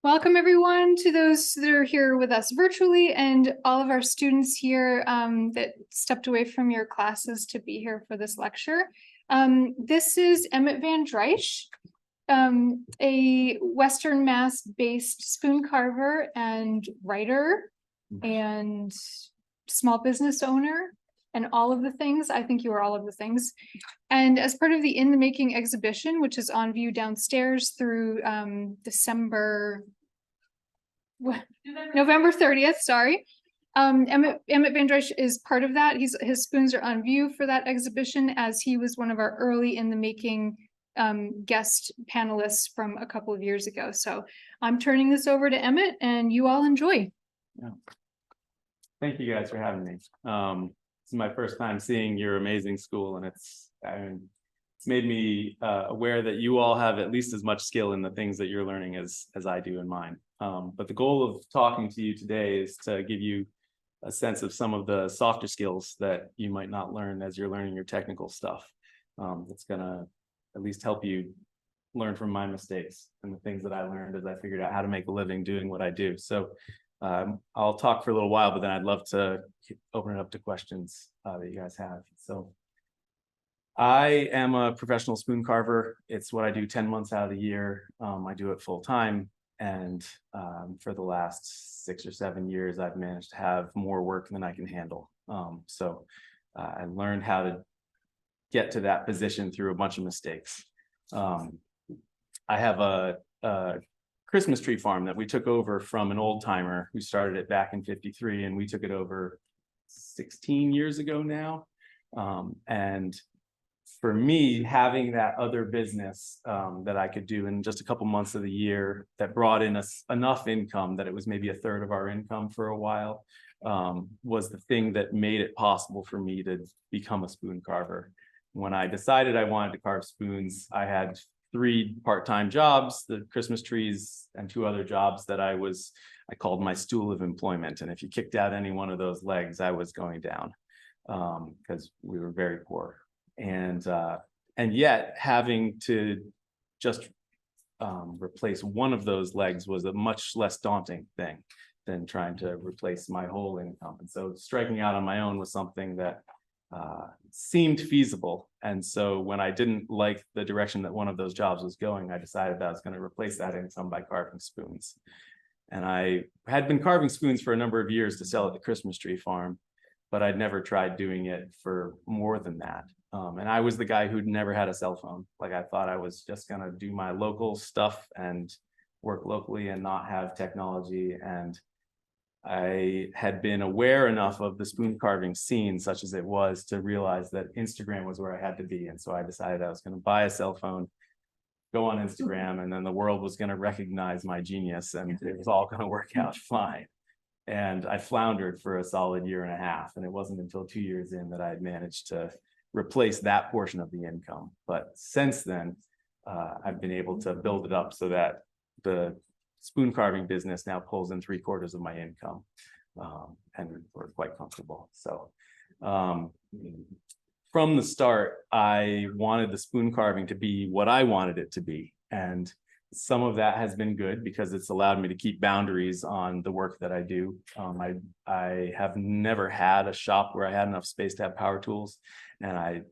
Welcome everyone to those that are here with us virtually and all of our students here that stepped away from your classes to be here for this lecture. This is Emmet Van Driesche, a Western Mass based spoon carver and writer and small business owner and all of the things. I think you are all of the things. And as part of the In the Making exhibition, which is on view downstairs through November 30th, sorry. Emmet Van Driesche is part of that. His spoons are on view for that exhibition, as he was one of our early In the Making guest panelists from a couple of years ago. So I'm turning this over to Emmet, and you all enjoy. Yeah. Thank you guys for having me. This is my first time seeing your amazing school, and it's made me aware that you all have at least as much skill in the things that you're learning as I do in mine. But the goal of talking to you today is to give you a sense of some of the softer skills that you might not learn as you're learning your technical stuff. That's gonna at least help you learn from my mistakes and the things that I learned as I figured out how to make a living doing what I do. So I'll talk for a little while, but then I'd love to open it up to questions that you guys have. So I am a professional spoon carver. It's what I do 10 months out of the year. I do it full time. And for the last 6 or 7 years, I've managed to have more work than I can handle. So I learned how to get to that position through a bunch of mistakes. I have a Christmas tree farm that we took over from an old timer who started it back in '53, and we took it over 16 years ago now. And for me, having that other business that I could do in just a couple months of the year that brought in enough income that it was maybe a third of our income for a while was the thing that made it possible for me to become a spoon carver. When I decided I wanted to carve spoons, I had 3 part-time jobs, the Christmas trees, and 2 other jobs that I called my stool of employment. And if you kicked out any one of those legs, I was going down because we were very poor. And yet having to just replace one of those legs was a much less daunting thing than trying to replace my whole income. And so striking out on my own was something that seemed feasible. And so when I didn't like the direction that one of those jobs was going, I decided that I was going to replace that income by carving spoons. And I had been carving spoons for a number of years to sell at the Christmas tree farm, but I'd never tried doing it for more than that. And I was the guy who'd never had a cell phone. Like, I thought I was just going to do my local stuff and work locally and not have technology. And I had been aware enough of the spoon carving scene, such as it was, to realize that Instagram was where I had to be. And so I decided I was going to buy a cell phone, go on Instagram, and then the world was going to recognize my genius and it was all going to work out fine. And I floundered for a solid 1.5 years. And it wasn't until 2 years in that I had managed to replace that portion of the income. But since then, I've been able to build it up so that the spoon carving business now pulls in 3/4 of my income, and we're quite comfortable. So from the start, I wanted the spoon carving to be what I wanted it to be. And some of that has been good because it's allowed me to keep boundaries on the work that I do. I have never had a shop where I had enough space to have power tools. And I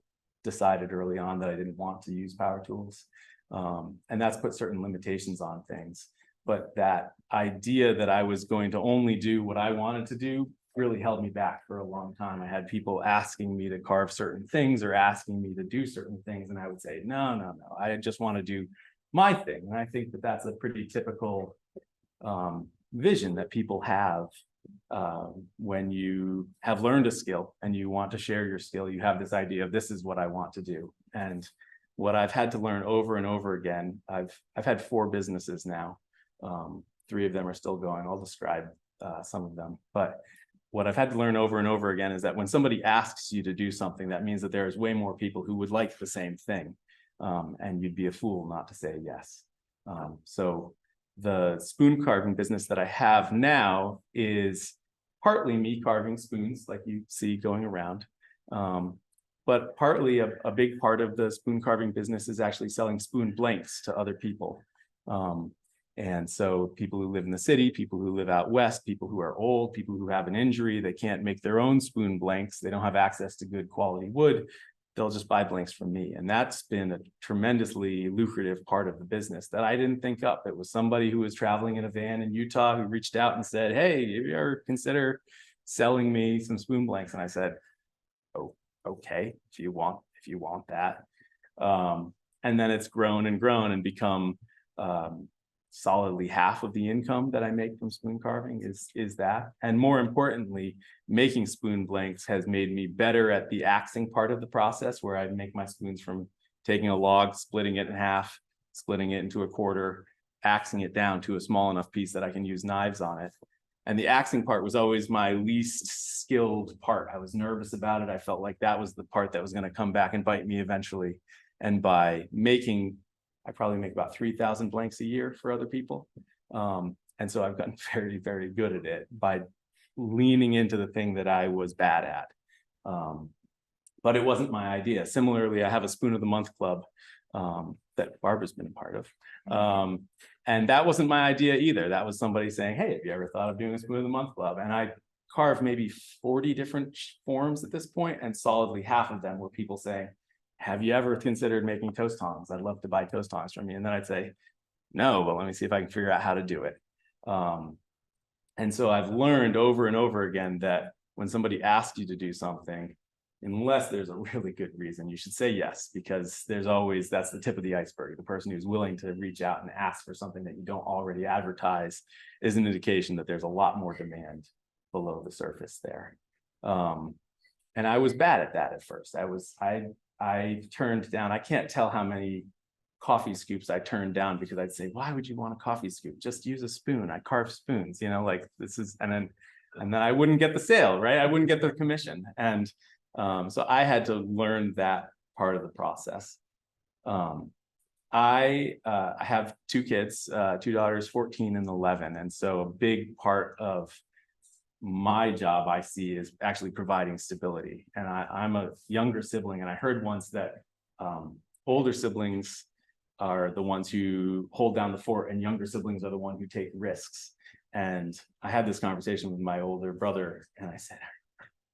decided early on that I didn't want to use power tools. And that's put certain limitations on things. But that idea that I was going to only do what I wanted to do really held me back for a long time. I had people asking me to carve certain things or asking me to do certain things. And I would say, no, I just want to do my thing. And I think that that's a pretty typical vision that people have when you have learned a skill and you want to share your skill. You have this idea of, this is what I want to do. And what I've had to learn over and over again, I've had 4 businesses now. 3 of them are still going. I'll describe some of them. But what I've had to learn over and over again is that when somebody asks you to do something, that means that there's way more people who would like the same thing. And you'd be a fool not to say yes. So the spoon carving business that I have now is partly me carving spoons like you see going around. But partly a big part of the spoon carving business is actually selling spoon blanks to other people. And so people who live in the city, people who live out west, people who are old, people who have an injury, they can't make their own spoon blanks, they don't have access to good quality wood, they'll just buy blanks from me. And that's been a tremendously lucrative part of the business that I didn't think up. It was somebody who was traveling in a van in Utah who reached out and said, hey, if you ever consider selling me some spoon blanks? And I said, oh, okay, if you want that. And then it's grown and become solidly half of the income that I make from spoon carving is that. And more importantly, making spoon blanks has made me better at the axing part of the process, where I make my spoons from taking a log, splitting it in half, splitting it into a quarter, axing it down to a small enough piece that I can use knives on it. And the axing part was always my least skilled part. I was nervous about it. I felt like that was the part that was going to come back and bite me eventually. And by making, I probably make about 3,000 blanks a year for other people. And so I've gotten very, very good at it by leaning into the thing that I was bad at. But it wasn't my idea. Similarly, I have a Spoon of the Month club that Barbara's been a part of. And that wasn't my idea either. That was somebody saying, hey, have you ever thought of doing a Spoon of the Month club? And I carved maybe 40 different forms at this point, and solidly half of them were people saying, have you ever considered making toast tongs? I'd love to buy toast tongs from you. And then I'd say, no, but let me see if I can figure out how to do it. And so I've learned over and over again that when somebody asks you to do something, unless there's a really good reason, you should say yes, because there's always, that's the tip of the iceberg. The person who's willing to reach out and ask for something that you don't already advertise is an indication that there's a lot more demand below the surface there. And I was bad at that at first. I turned down, I can't tell how many coffee scoops I turned down because I'd say, why would you want a coffee scoop? Just use a spoon. I carve spoons, you know, like this is, and then I wouldn't get the sale, right? I wouldn't get the commission. And so I had to learn that part of the process. I have two kids, two daughters, 14 and 11. And so a big part of my job I see is actually providing stability. And I'm a younger sibling, and I heard once that older siblings are the ones who hold down the fort and younger siblings are the ones who take risks. And I had this conversation with my older brother, and I said,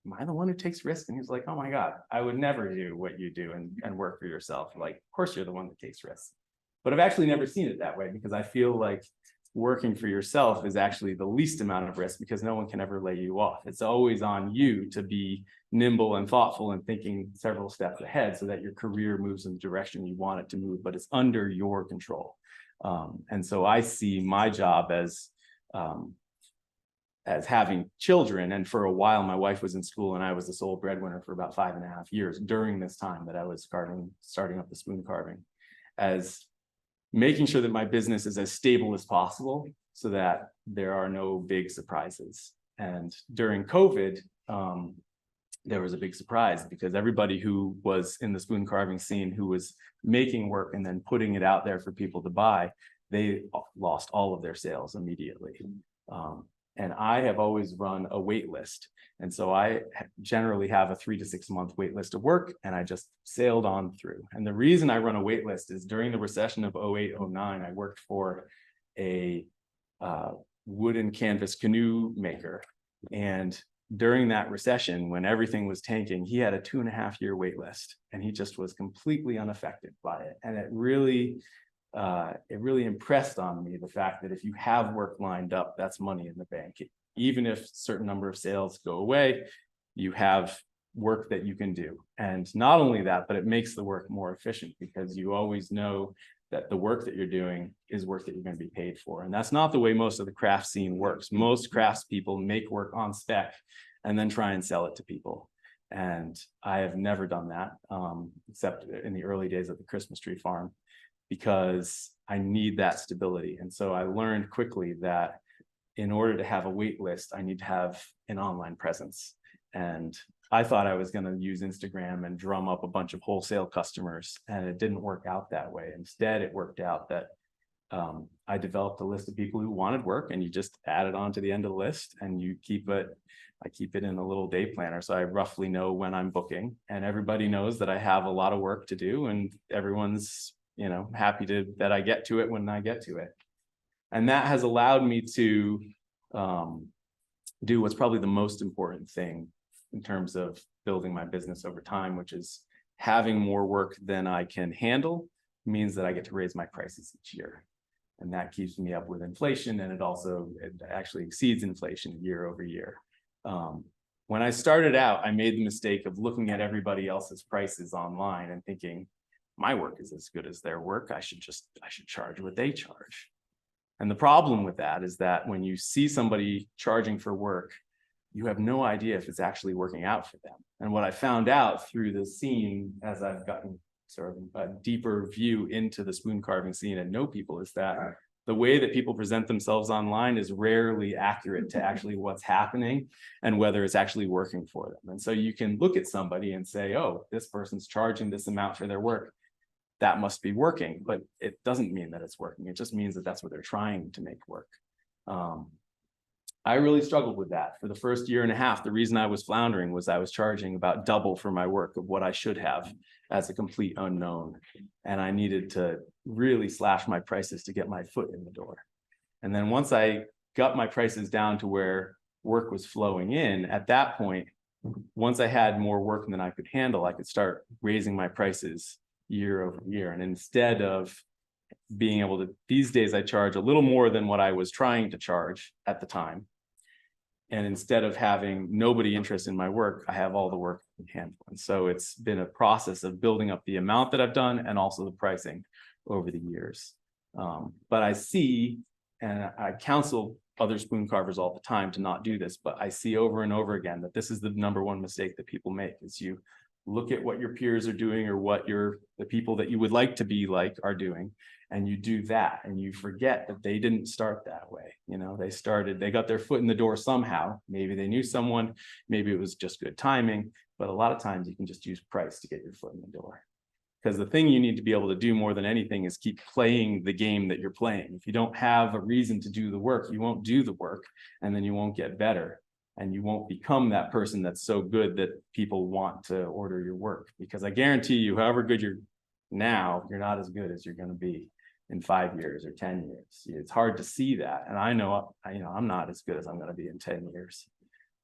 am I the one who takes risks? And he was like, oh my God, I would never do what you do and work for yourself. Like, of course you're the one that takes risks. But I've actually never seen it that way, because I feel like working for yourself is actually the least amount of risk, because no one can ever lay you off. It's always on you to be nimble and thoughtful and thinking several steps ahead so that your career moves in the direction you want it to move, but it's under your control. And so I see my job as having children. And for a while, my wife was in school and I was the sole breadwinner for about 5.5 years during this time that I was starting up the spoon carving, as making sure that my business is as stable as possible so that there are no big surprises. And during COVID, there was a big surprise, because everybody who was in the spoon carving scene who was making work and then putting it out there for people to buy, they lost all of their sales immediately. And I have always run a wait list. And so I generally have a 3 to 6 month wait list of work, and I just sailed on through. And the reason I run a wait list is during the recession of 08, 09, I worked for a wooden canvas canoe maker. And during that recession, when everything was tanking, he had a 2.5 year wait list, and he just was completely unaffected by it. And it really impressed on me the fact that if you have work lined up, that's money in the bank. Even if a certain number of sales go away, you have work that you can do. And not only that, but it makes the work more efficient, because you always know that the work that you're doing is work that you're going to be paid for. And that's not the way most of the craft scene works. Most craftspeople make work on spec and then try and sell it to people. And I have never done that, except in the early days of the Christmas tree farm, because I need that stability. And so I learned quickly that in order to have a wait list, I need to have an online presence. And I thought I was going to use Instagram and drum up a bunch of wholesale customers, and it didn't work out that way. Instead, it worked out that I developed a list of people who wanted work, and you just add it on to the end of the list, and you keep it. I keep it in a little day planner, so I roughly know when I'm booking, and everybody knows that I have a lot of work to do, and everyone's happy that I get to it when I get to it. And that has allowed me to do what's probably the most important thing in terms of building my business over time, which is having more work than I can handle means that I get to raise my prices each year. And that keeps me up with inflation, and it actually exceeds inflation year over year. When I started out, I made the mistake of looking at everybody else's prices online and thinking, my work is as good as their work. I should charge what they charge. And the problem with that is that when you see somebody charging for work, you have no idea if it's actually working out for them. And what I found out through the scene, as I've gotten sort of a deeper view into the spoon carving scene and know people, is that the way that people present themselves online is rarely accurate to actually what's happening and whether it's actually working for them. And so you can look at somebody and say, oh, this person's charging this amount for their work, that must be working, but it doesn't mean that it's working. It just means that that's what they're trying to make work. I really struggled with that for the first year and a half. The reason I was floundering was I was charging about double for my work of what I should have as a complete unknown. And I needed to really slash my prices to get my foot in the door. And then once I got my prices down to where work was flowing in, at that point, once I had more work than I could handle, I could start raising my prices year over year. And instead of being able to, these days I charge a little more than what I was trying to charge at the time. And instead of having nobody interested in my work, I have all the work in hand. And so it's been a process of building up the amount that I've done and also the pricing over the years. But I see, and I counsel other spoon carvers all the time to not do this, but I see over and over again that this is the number one mistake that people make, is you look at what your peers are doing or what the people that you would like to be like are doing, and you do that, and you forget that they didn't start that way. You know, they got their foot in the door somehow. Maybe they knew someone, maybe it was just good timing, but a lot of times you can just use price to get your foot in the door. Because the thing you need to be able to do more than anything is keep playing the game that you're playing. If you don't have a reason to do the work, you won't do the work, and then you won't get better. And you won't become that person that's so good that people want to order your work. Because I guarantee you, however good you're now, you're not as good as you're going to be in 5 years or 10 years. It's hard to see that. And I know, I'm not as good as I'm going to be in 10 years.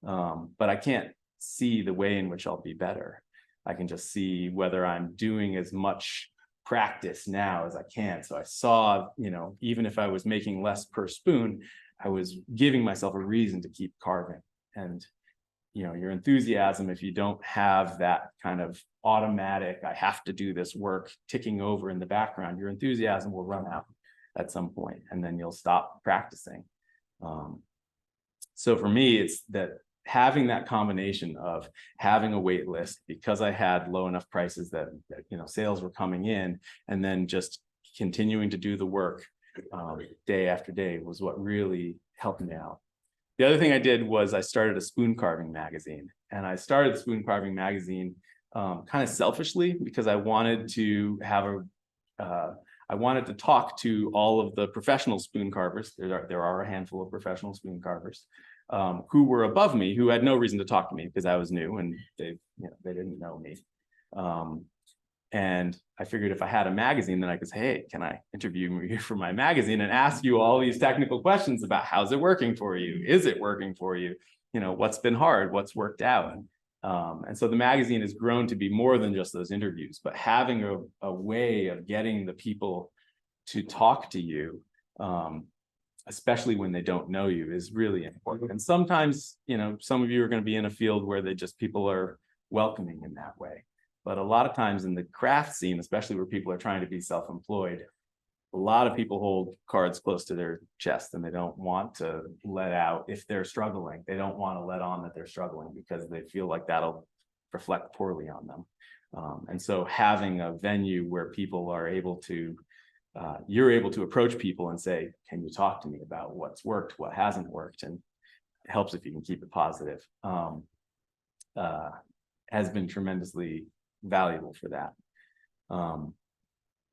But I can't see the way in which I'll be better. I can just see whether I'm doing as much practice now as I can. So I saw, even if I was making less per spoon, I was giving myself a reason to keep carving. And your enthusiasm, if you don't have that kind of automatic, I have to do this work ticking over in the background, your enthusiasm will run out at some point, and then you'll stop practicing. So for me, it's that having that combination of having a wait list, because I had low enough prices that sales were coming in, and then just continuing to do the work day after day, was what really helped me out. The other thing I did was I started a spoon carving magazine, and I started the spoon carving magazine kind of selfishly, because I wanted to have I wanted to talk to all of the professional spoon carvers. There are a handful of professional spoon carvers who were above me, who had no reason to talk to me because I was new and they didn't know me. And I figured if I had a magazine, then I could say, hey, can I interview you for my magazine and ask you all these technical questions about how's it working for you? Is it working for you? What's been hard? What's worked out? And so the magazine has grown to be more than just those interviews, but having a way of getting the people to talk to you, especially when they don't know you, is really important. And sometimes, some of you are going to be in a field where people are welcoming in that way. But a lot of times in the craft scene, especially where people are trying to be self-employed, a lot of people hold cards close to their chest, and they don't want to let out if they're struggling. They don't want to let on that they're struggling because they feel like that'll reflect poorly on them. And so having a venue where people are able to, you're able to approach people and say, can you talk to me about what's worked, what hasn't worked? And it helps if you can keep it positive, has been tremendously valuable for that.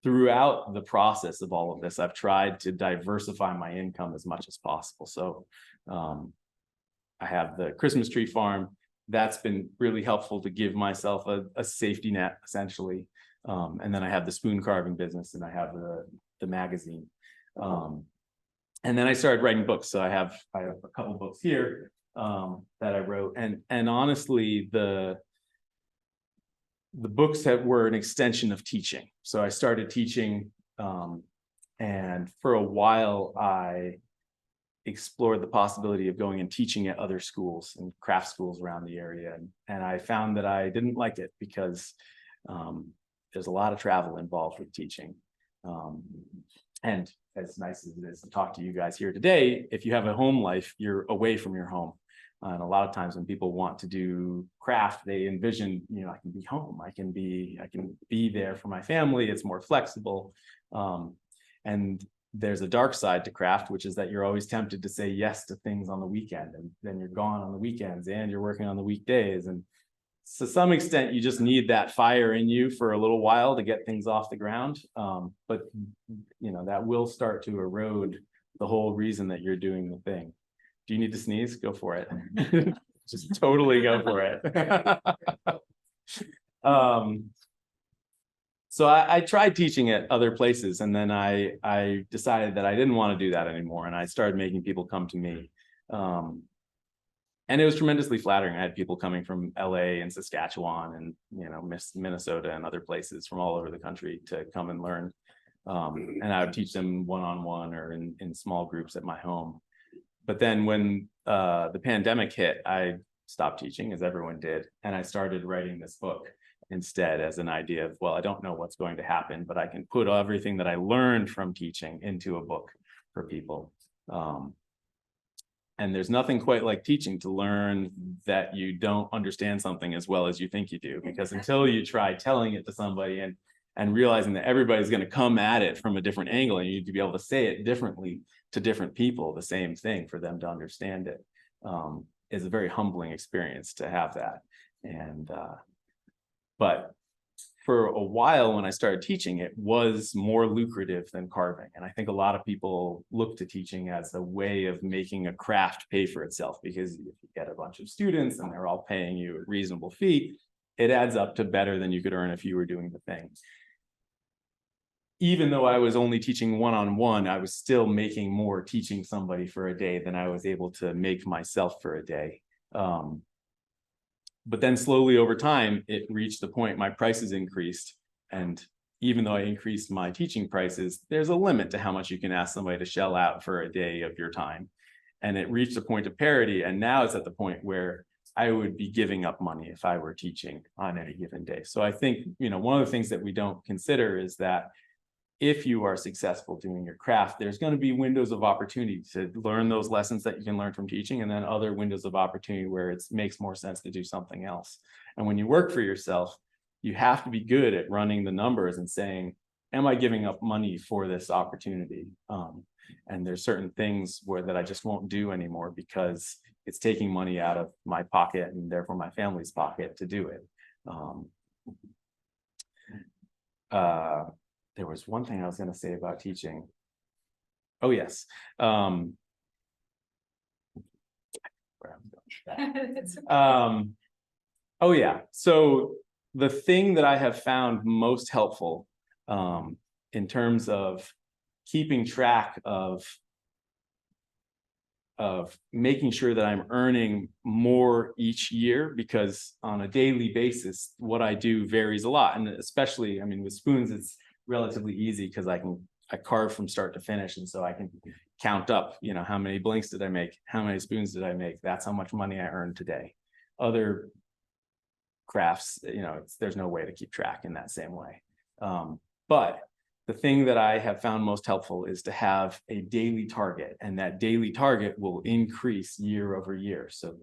Throughout the process of all of this, I've tried to diversify my income as much as possible. So I have the Christmas tree farm. That's been really helpful to give myself a safety net, essentially. And then I have the spoon carving business, and I have the magazine. And And then I started writing books. So I have a couple books here that I wrote, and honestly, the books were an extension of teaching. So I started teaching, and for a while I explored the possibility of going and teaching at other schools and craft schools around the area. And I found that I didn't like it because there's a lot of travel involved with teaching. And as nice as it is to talk to you guys here today, if you have a home life, you're away from your home. And a lot of times when people want to do craft, they envision, I can be home, I can be there for my family, it's more flexible. And there's a dark side to craft, which is that you're always tempted to say yes to things on the weekend, and then you're gone on the weekends and you're working on the weekdays. And to some extent, you just need that fire in you for a little while to get things off the ground. But that will start to erode the whole reason that you're doing the thing. Do you need to sneeze? Go for it. Just totally go for it. So I tried teaching at other places, and then I decided that I didn't want to do that anymore, and I started making people come to me. And it was tremendously flattering. I had people coming from LA and Saskatchewan and Minnesota and other places from all over the country to come and learn. And I would teach them one-on-one or in small groups at my home. But then when the pandemic hit, I stopped teaching, as everyone did, and I started writing this book instead, as an idea of, well, I don't know what's going to happen, but I can put everything that I learned from teaching into a book for people. And there's nothing quite like teaching to learn that you don't understand something as well as you think you do, because until you try telling it to somebody and realizing that everybody's going to come at it from a different angle, and you need to be able to say it differently to different people, the same thing, for them to understand it, is a very humbling experience to have that. And but for a while, when I started teaching, it was more lucrative than carving. And I think a lot of people look to teaching as a way of making a craft pay for itself, because if you get a bunch of students and they're all paying you a reasonable fee, it adds up to better than you could earn if you were doing the thing. Even though I was only teaching one-on-one, I was still making more teaching somebody for a day than I was able to make myself for a day. But then slowly over time, it reached the point my prices increased. And even though I increased my teaching prices, there's a limit to how much you can ask somebody to shell out for a day of your time. And it reached a point of parity. And now it's at the point where I would be giving up money if I were teaching on any given day. So I think, one of the things that we don't consider is that if you are successful doing your craft, there's going to be windows of opportunity to learn those lessons that you can learn from teaching, and then other windows of opportunity where it makes more sense to do something else. And when you work for yourself, you have to be good at running the numbers and saying, am I giving up money for this opportunity? And there's certain things that I just won't do anymore because it's taking money out of my pocket and therefore my family's pocket to do it. There was one thing I was going to say about teaching. Oh, yes. Oh, yeah. So the thing that I have found most helpful in terms of keeping track of making sure that I'm earning more each year, because on a daily basis, what I do varies a lot. And especially, with spoons, it's relatively easy because I carve from start to finish, and so I can count up, how many blinks did I make, how many spoons did I make, that's how much money I earned today. Other crafts, there's no way to keep track in that same way. But the thing that I have found most helpful is to have a daily target, and that daily target will increase year over year. So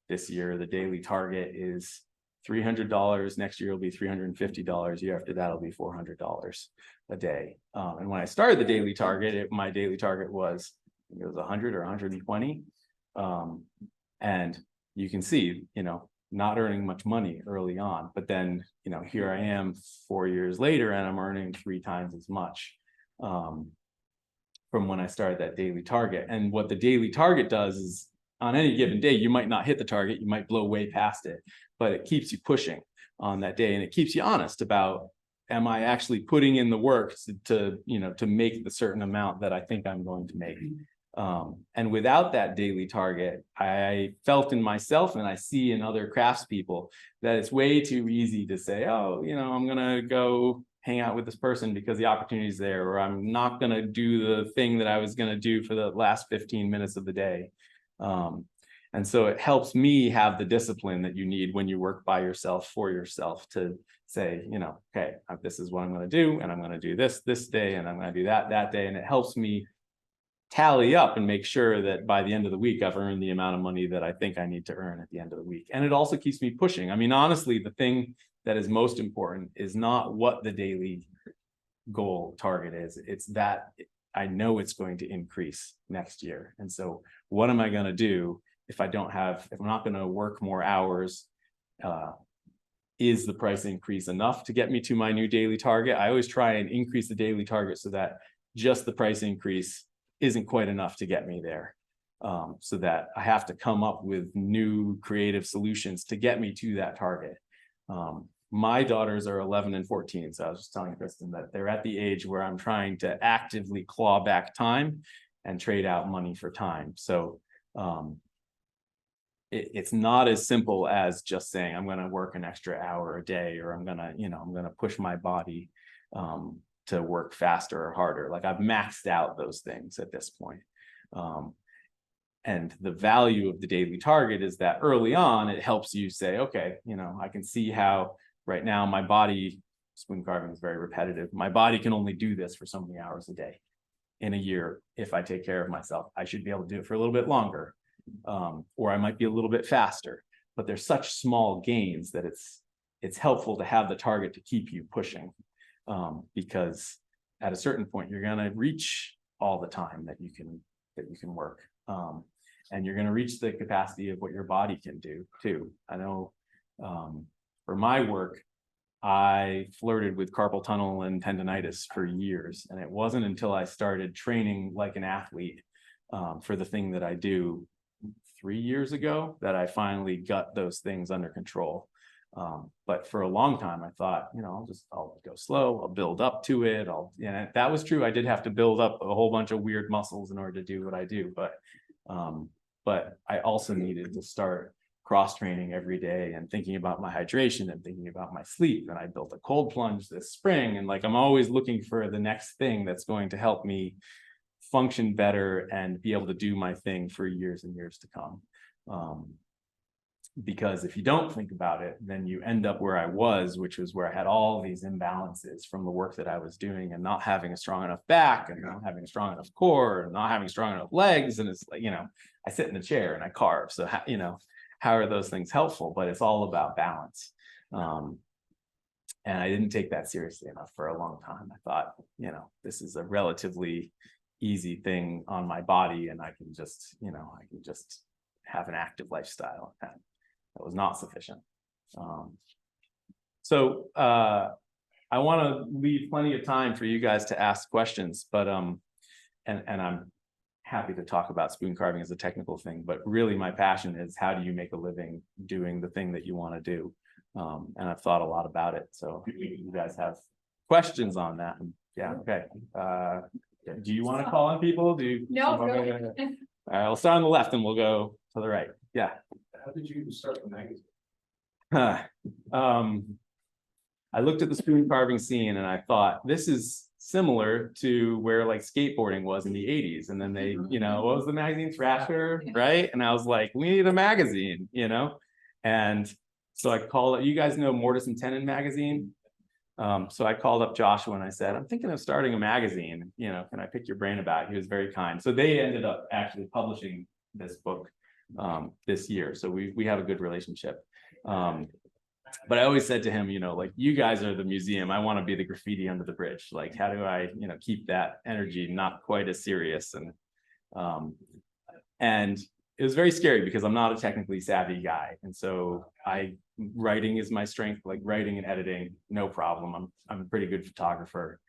this year, the daily target is $300. Next year will be $350. Year after that will be $400 a day. And when I started the daily target, my daily target was, it was 100 or 120. And you can see, not earning much money early on, but then, here I am 4 years later, and I'm earning 3 times as much from when I started that daily target. And what the daily target does is, on any given day, you might not hit the target, you might blow way past it, but it keeps you pushing on that day, and it keeps you honest about, am I actually putting in the work to make the certain amount that I think I'm going to make? And without that daily target, I felt in myself, and I see in other craftspeople, that it's way too easy to say, oh, I'm gonna go hang out with this person because the opportunity is there, or I'm not gonna do the thing that I was gonna do for the last 15 minutes of the day. And so it helps me have the discipline that you need when you work by yourself for yourself to say, okay, this is what I'm going to do, and I'm going to do this day, and I'm going to do that day. And it helps me tally up and make sure that by the end of the week, I've earned the amount of money that I think I need to earn at the end of the week. And it also keeps me pushing. I mean, honestly, the thing that is most important is not what the daily goal target is. It's that I know it's going to increase next year. And so what am I going to do if I'm not going to work more hours? Is the price increase enough to get me to my new daily target? I always try and increase the daily target so that just the price increase isn't quite enough to get me there. So that I have to come up with new creative solutions to get me to that target. My daughters are 11 and 14. So I was just telling Kristen that they're at the age where I'm trying to actively claw back time and trade out money for time. So it's not as simple as just saying I'm going to work an extra hour a day, or I'm going to push my body to work faster or harder. Like, I've maxed out those things at this point. And the value of the daily target is that early on, it helps you say, okay, I can see how right now my body, spoon carving is very repetitive. My body can only do this for so many hours a day. In a year, if I take care of myself, I should be able to do it for a little bit longer. Or I might be a little bit faster, but there's such small gains that it's helpful to have the target to keep you pushing, because at a certain point you're going to reach all the time that you can work, and you're going to reach the capacity of what your body can do too. I know for my work, I flirted with carpal tunnel and tendonitis for years, and it wasn't until I started training like an athlete for the thing that I do 3 years ago that I finally got those things under control. But for a long time, I thought, I'll go slow, I'll build up to it. That was true. I did have to build up a whole bunch of weird muscles in order to do what I do. But I also needed to start cross training every day and thinking about my hydration and thinking about my sleep. And I built a cold plunge this spring. And I'm always looking for the next thing that's going to help me function better and be able to do my thing for years and years to come. Because if you don't think about it, then you end up where I was, which was where I had all these imbalances from the work that I was doing, and not having a strong enough back, and not having a strong enough core, and not having strong enough legs. And it's like, I sit in a chair and I carve. So, how are those things helpful? But it's all about balance. And I didn't take that seriously enough for a long time. I thought, this is a relatively easy thing on my body, and I can just have an active lifestyle. That was not sufficient. So I want to leave plenty of time for you guys to ask questions, but and I'm happy to talk about spoon carving as a technical thing, but really my passion is, how do you make a living doing the thing that you want to do? And I've thought a lot about it. So if you guys have questions on that, yeah, okay. Do you want to call on people? No. All right, I'll start on the left and we'll go to the right. Yeah. How did you start the magazine? I looked at the spoon carving scene and I thought, this is similar to where skateboarding was in the 80s. And then they, what was the magazine? Thrasher, right? And I was like, we need a magazine, And so I called it, you guys know Mortise and Tenon magazine? So I called up Joshua and I said, I'm thinking of starting a magazine, can I pick your brain about it? He was very kind. So they ended up actually publishing this book this year. So we have a good relationship. But I always said to him, you guys are the museum. I want to be the graffiti under the bridge. How do I, keep that energy not quite as serious? And it was very scary because I'm not a technically savvy guy. And so writing is my strength, writing and editing, no problem. I'm a pretty good photographer.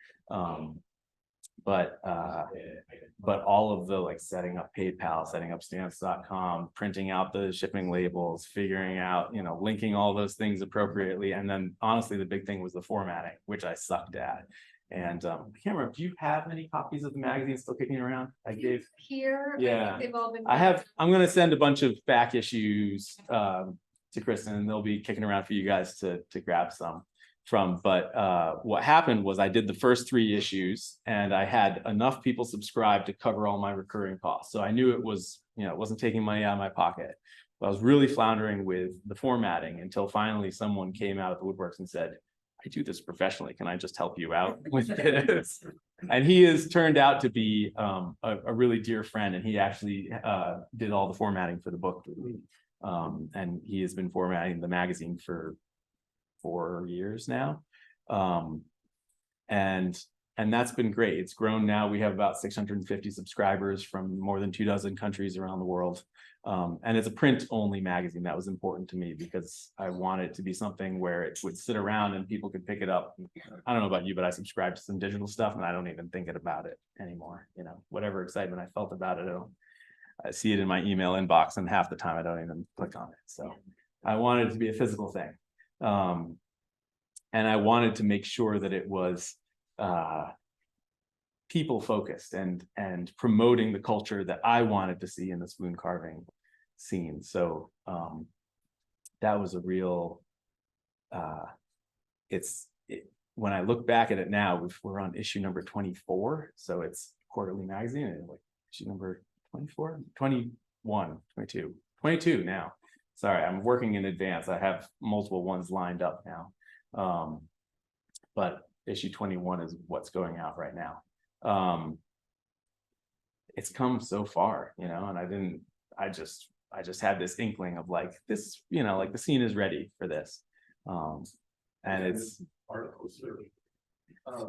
But all of the setting up PayPal, setting up stamps.com, printing out the shipping labels, figuring out, linking all those things appropriately. And then honestly, the big thing was the formatting, which I sucked at. And I can't remember, do you have any copies of the magazine still kicking around? I gave, Here, I Yeah. think they've all been. I'm gonna send a bunch of back issues to Kristen, and they'll be kicking around for you guys to grab some from. But what happened was I did the first 3 issues, and I had enough people subscribe to cover all my recurring costs. So I knew it was, it wasn't taking money out of my pocket. But I was really floundering with the formatting until finally someone came out of the woodworks and said, I do this professionally. Can I just help you out with this? And he has turned out to be a really dear friend, and he actually did all the formatting for the book. And he has been formatting the magazine for 4 years now. And that's been great. It's grown now. We have about 650 subscribers from more than 24 countries around the world. And it's a print only magazine. That was important to me because I want it to be something where it would sit around and people could pick it up. I don't know about you, but I subscribe to some digital stuff and I don't even think about it anymore. Whatever excitement I felt about it, I see it in my email inbox, and half the time I don't even click on it. So I wanted it to be a physical thing. And I wanted to make sure that it was people focused and promoting the culture that I wanted to see in the spoon carving scene. So that was a real, when I look back at it now, we're on issue number 24. So it's quarterly magazine, and like issue number 24, 21, 22, 22 now. Sorry, I'm working in advance. I have multiple ones lined up now. But issue 21 is what's going out right now. It's come so far, and I just had this inkling of like this, like the scene is ready for this. And it's articles.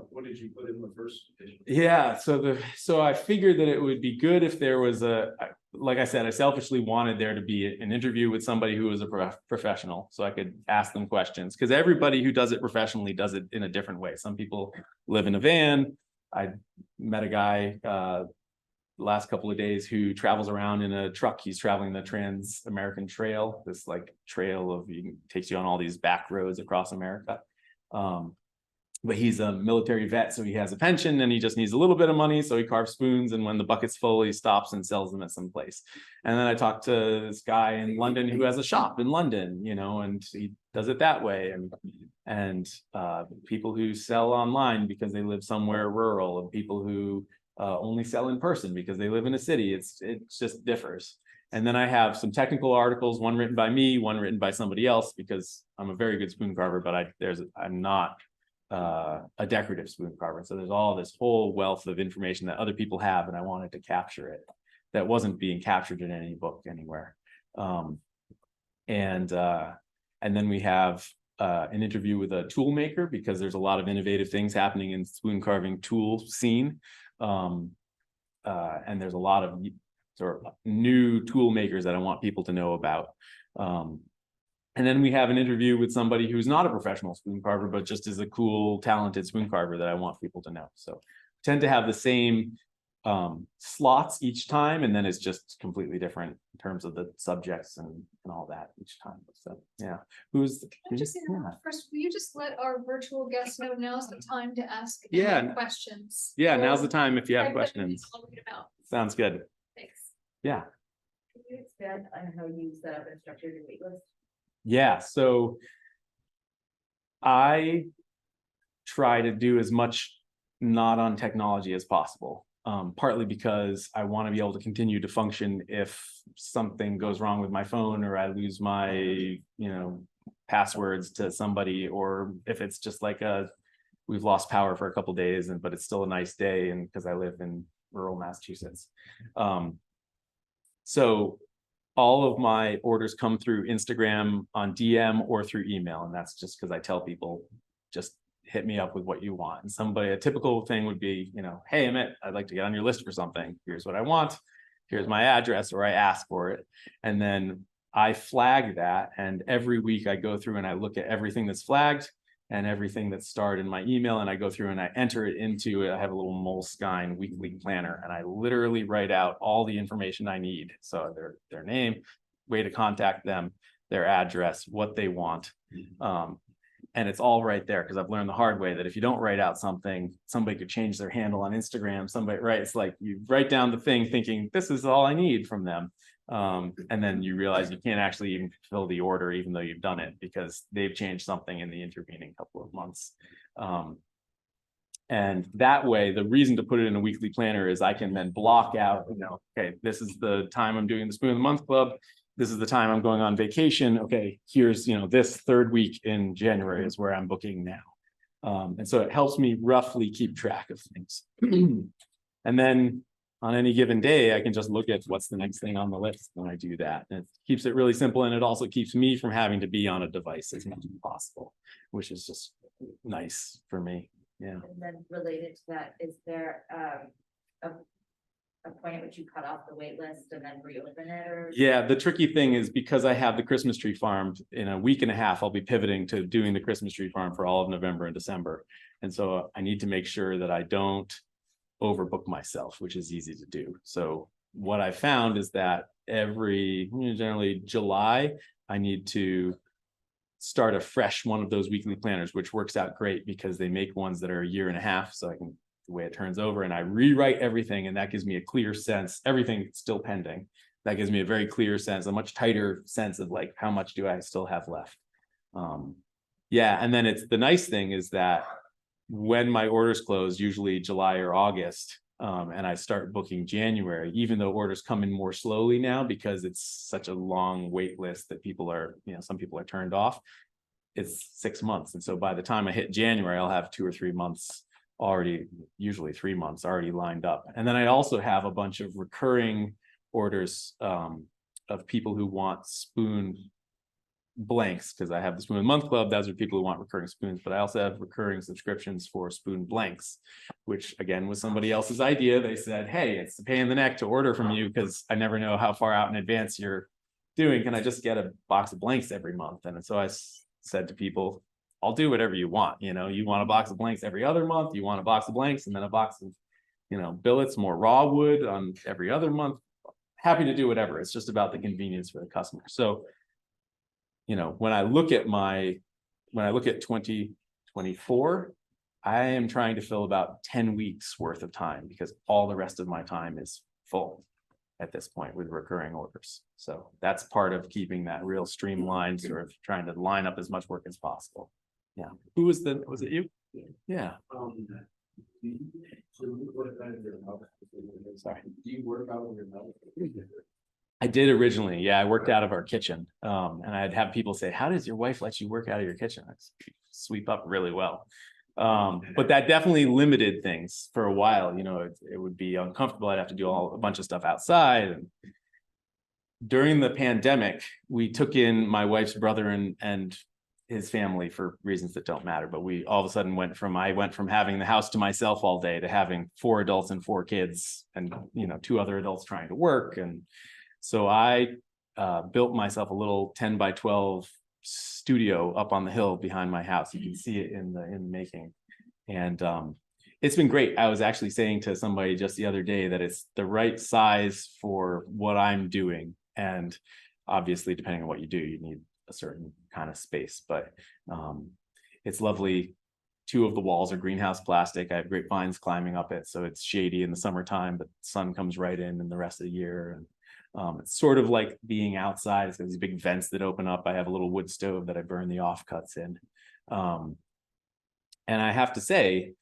What did you put in the first edition? Yeah, so I figured that it would be good if there was like I said, I selfishly wanted there to be an interview with somebody who was a professional, so I could ask them questions, because everybody who does it professionally does it in a different way. Some people live in a van. I met a guy last couple of days who travels around in a truck. He's traveling the Trans-American Trail, this like trail takes you on all these back roads across America. But he's a military vet, so he has a pension and he just needs a little bit of money. So he carves spoons, and when the bucket's full, he stops and sells them at some place. And then I talked to this guy in London who has a shop in London, and he does it that way. And people who sell online because they live somewhere rural, and people who only sell in person because they live in a city. It just differs. And then I have some technical articles, one written by me, one written by somebody else, because I'm a very good spoon carver, but I'm not a decorative spoon carver. So there's all this whole wealth of information that other people have, and I wanted to capture it that wasn't being captured in any book anywhere. And then we have an interview with a tool maker, because there's a lot of innovative things happening in spoon carving tool scene. And there's a lot of sort of new tool makers that I want people to know about. And then we have an interview with somebody who's not a professional spoon carver, but just is a cool, talented spoon carver that I want people to know. So tend to have the same slots each time, and then it's just completely different in terms of the subjects and all that each time. So yeah, Can I just first, will you just let our virtual guests know now's the time to ask any questions? Yeah, Or now's the time if you have everybody questions. I'll read them out. Sounds good. Thanks. Yeah. Can you expand on how you set up and structured your waitlist? Yeah, so I try to do as much not on technology as possible, partly because I want to be able to continue to function if something goes wrong with my phone, or I lose my, passwords to somebody, or if it's just like we've lost power for a couple of days, but it's still a nice day, and because I live in rural Massachusetts. So all of my orders come through Instagram on DM or through email. And that's just because I tell people, just hit me up with what you want. And a typical thing would be, hey, Emmet, I'd like to get on your list for something. Here's what I want. Here's my address, or I ask for it. And then I flag that. And every week I go through and I look at everything that's flagged and everything that's starred in my email. And I go through and I enter it into I have a little Moleskine weekly planner, and I literally write out all the information I need. So their name, way to contact them, their address, what they want. And it's all right there because I've learned the hard way that if you don't write out something, somebody could change their handle on Instagram. Somebody, right? It's like you write down the thing thinking this is all I need from them. And then you realize you can't actually even fulfill the order, even though you've done it because they've changed something in the intervening couple of months. And that way, the reason to put it in a weekly planner is I can then block out, okay, this is the time I'm doing the Spoon of the Month Club. This is the time I'm going on vacation. Okay, here's, this third week in January is where I'm booking now. And so it helps me roughly keep track of things. And then on any given day, I can just look at what's the next thing on the list when I do that. And it keeps it really simple. And it also keeps me from having to be on a device as much as possible, which is just nice for me. Yeah. And then related to that, is there a point at which you cut off the wait list and then reopen it, or? Yeah, the tricky thing is because I have the Christmas tree farm in a week and a half, I'll be pivoting to doing the Christmas tree farm for all of November and December. And so I need to make sure that I don't overbook myself, which is easy to do. So what I found is that generally July, I need to start a fresh one of those weekly planners, which works out great because they make ones that are a year and a half. So I can, the way it turns over, and I rewrite everything. And that gives me a clear sense, everything still pending. That gives me a very clear sense, a much tighter sense of like, how much do I still have left? Yeah. And then the nice thing is that when my orders close, usually July or August, and I start booking January, even though orders come in more slowly now because it's such a long wait list that people are, some people are turned off. It's 6 months. And so by the time I hit January, I'll have 2 or 3 months already, usually 3 months already lined up. And then I also have a bunch of recurring orders of people who want spoon blanks, because I have the Spoon of the Month Club. Those are people who want recurring spoons, but I also have recurring subscriptions for spoon blanks, which again was somebody else's idea. They said, hey, it's a pain in the neck to order from you because I never know how far out in advance you're doing. Can I just get a box of blanks every month? And so I said to people, I'll do whatever you want. You want a box of blanks every other month, you want a box of blanks and then a box of billets, more raw wood on every other month. Happy to do whatever. It's just about the convenience for the customer. So when I look at 2024, I am trying to fill about 10 weeks worth of time because all the rest of my time is full at this point with recurring orders. So that's part of keeping that real streamlined, sort of trying to line up as much work as possible. Yeah. Was it you? Yeah. Sorry. Do you work out of your mouth? I did originally. Yeah, I worked out of our kitchen. And I'd have people say, how does your wife let you work out of your kitchen? I sweep up really well. But that definitely limited things for a while. It would be uncomfortable. I'd have to do a bunch of stuff outside. And during the pandemic, we took in my wife's brother and his family for reasons that don't matter. But we all of a sudden I went from having the house to myself all day to having 4 adults and 4 kids and, 2 other adults trying to work. And so I built myself a little 10 by 12 studio up on the hill behind my house. You can see it in the making. And it's been great. I was actually saying to somebody just the other day that it's the right size for what I'm doing. And obviously, depending on what you do, you need a certain kind of space, but it's lovely. 2 of the walls are greenhouse plastic. I have grapevines climbing up it. So it's shady in the summertime, but the sun comes right in the rest of the year. And it's sort of like being outside. It's got these big vents that open up. I have a little wood stove that I burn the offcuts in. And I have to say,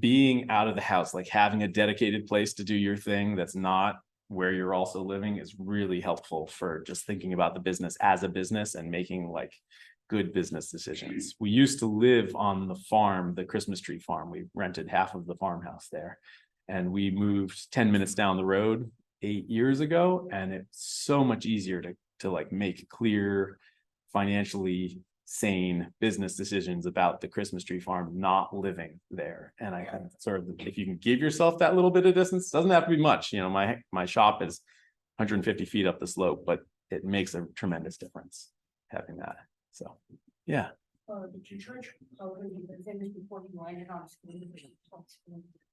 being out of the house, like having a dedicated place to do your thing that's not where you're also living is really helpful for just thinking about the business as a business and making like good business decisions. We used to live on the farm, the Christmas tree farm. We rented half of the farmhouse there, and we moved 10 minutes down the road 8 years ago. And it's so much easier to like make clear, financially sane business decisions about the Christmas tree farm not living there. And I sort of, if you can give yourself that little bit of distance, doesn't have to be much. My shop is 150 feet up the slope, but it makes a tremendous difference having that. So yeah. Did you charge over the things before you landed on school?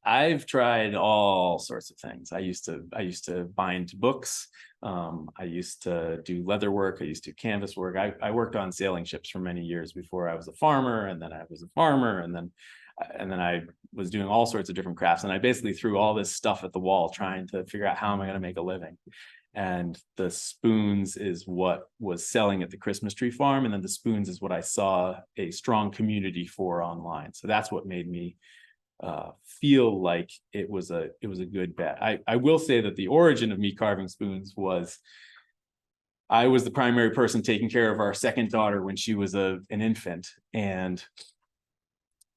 I've tried all sorts of things. I used to bind books. I used to do leather work. I used to do canvas work. I worked on sailing ships for many years before I was a farmer, and then I was a farmer, and then I was doing all sorts of different crafts. And I basically threw all this stuff at the wall, trying to figure out how am I going to make a living. And the spoons is what was selling at the Christmas tree farm, and then the spoons is what I saw a strong community for online. So that's what made me feel like it was a good bet. I will say that the origin of me carving spoons was I was the primary person taking care of our second daughter when she was an infant, and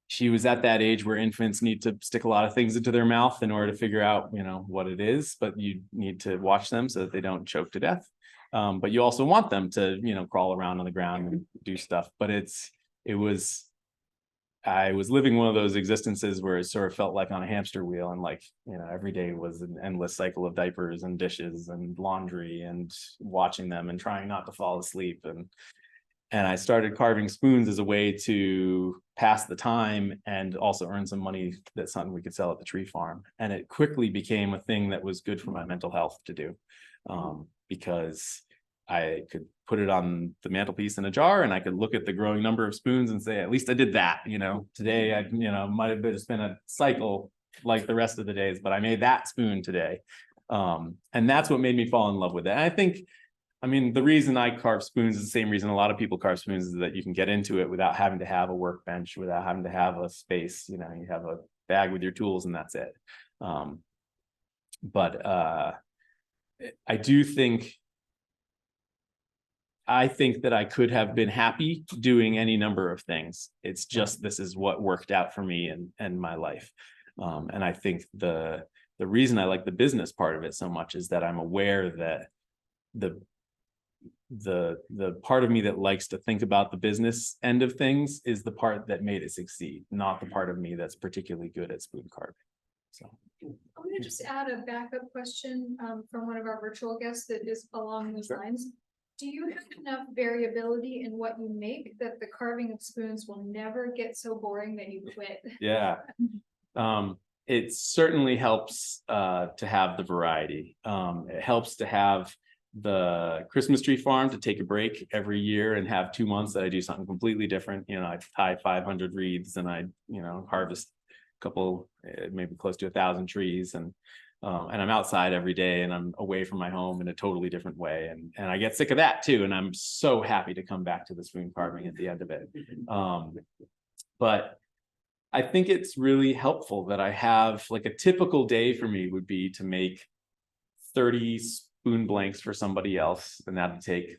she was at that age where infants need to stick a lot of things into their mouth in order to figure out, what it is, but you need to watch them so that they don't choke to death. But you also want them to, crawl around on the ground and do stuff. But I was living one of those existences where it sort of felt like on a hamster wheel, and every day was an endless cycle of diapers and dishes and laundry and watching them and trying not to fall asleep. And I started carving spoons as a way to pass the time and also earn some money. That's something we could sell at the tree farm. And it quickly became a thing that was good for my mental health to do, because I could put it on the mantelpiece in a jar, and I could look at the growing number of spoons and say, at least I did that. Today I, might have just been a cycle like the rest of the days, but I made that spoon today. And that's what made me fall in love with it. And the reason I carve spoons is the same reason a lot of people carve spoons, is that you can get into it without having to have a workbench, without having to have a space. You have a bag with your tools and that's it. But I think that I could have been happy doing any number of things. It's just, this is what worked out for me and my life. And I think the reason I like the business part of it so much is that I'm aware that the part of me that likes to think about the business end of things is the part that made it succeed, not the part of me that's particularly good at spoon carving. So I'm going to just add a backup question from one of our virtual guests that is along those lines. Do you have enough variability in what you make that the carving of spoons will never get so boring that you quit? Yeah. It certainly helps to have the variety. It helps to have the Christmas tree farm to take a break every year and have 2 months that I do something completely different. I tie 500 wreaths, and I, harvest a couple, maybe close to 1,000 trees, and I'm outside every day, and I'm away from my home in a totally different way. And I get sick of that too. And I'm so happy to come back to the spoon carving at the end of it. But I think it's really helpful that I have, like, a typical day for me would be to make 30 spoon blanks for somebody else, and that'd take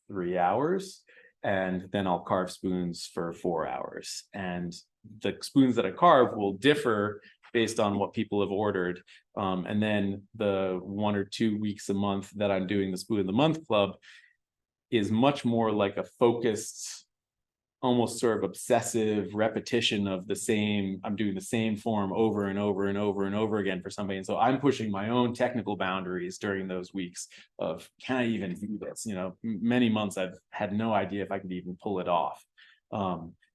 3 hours. And then I'll carve spoons for 4 hours. And the spoons that I carve will differ based on what people have ordered. And then the 1 or 2 weeks a month that I'm doing the Spoon of the Month Club is much more like a focused, almost sort of obsessive repetition of I'm doing the same form over and over and over and over again for somebody. And so I'm pushing my own technical boundaries during those weeks of, can I even do this? Many months I've had no idea if I could even pull it off.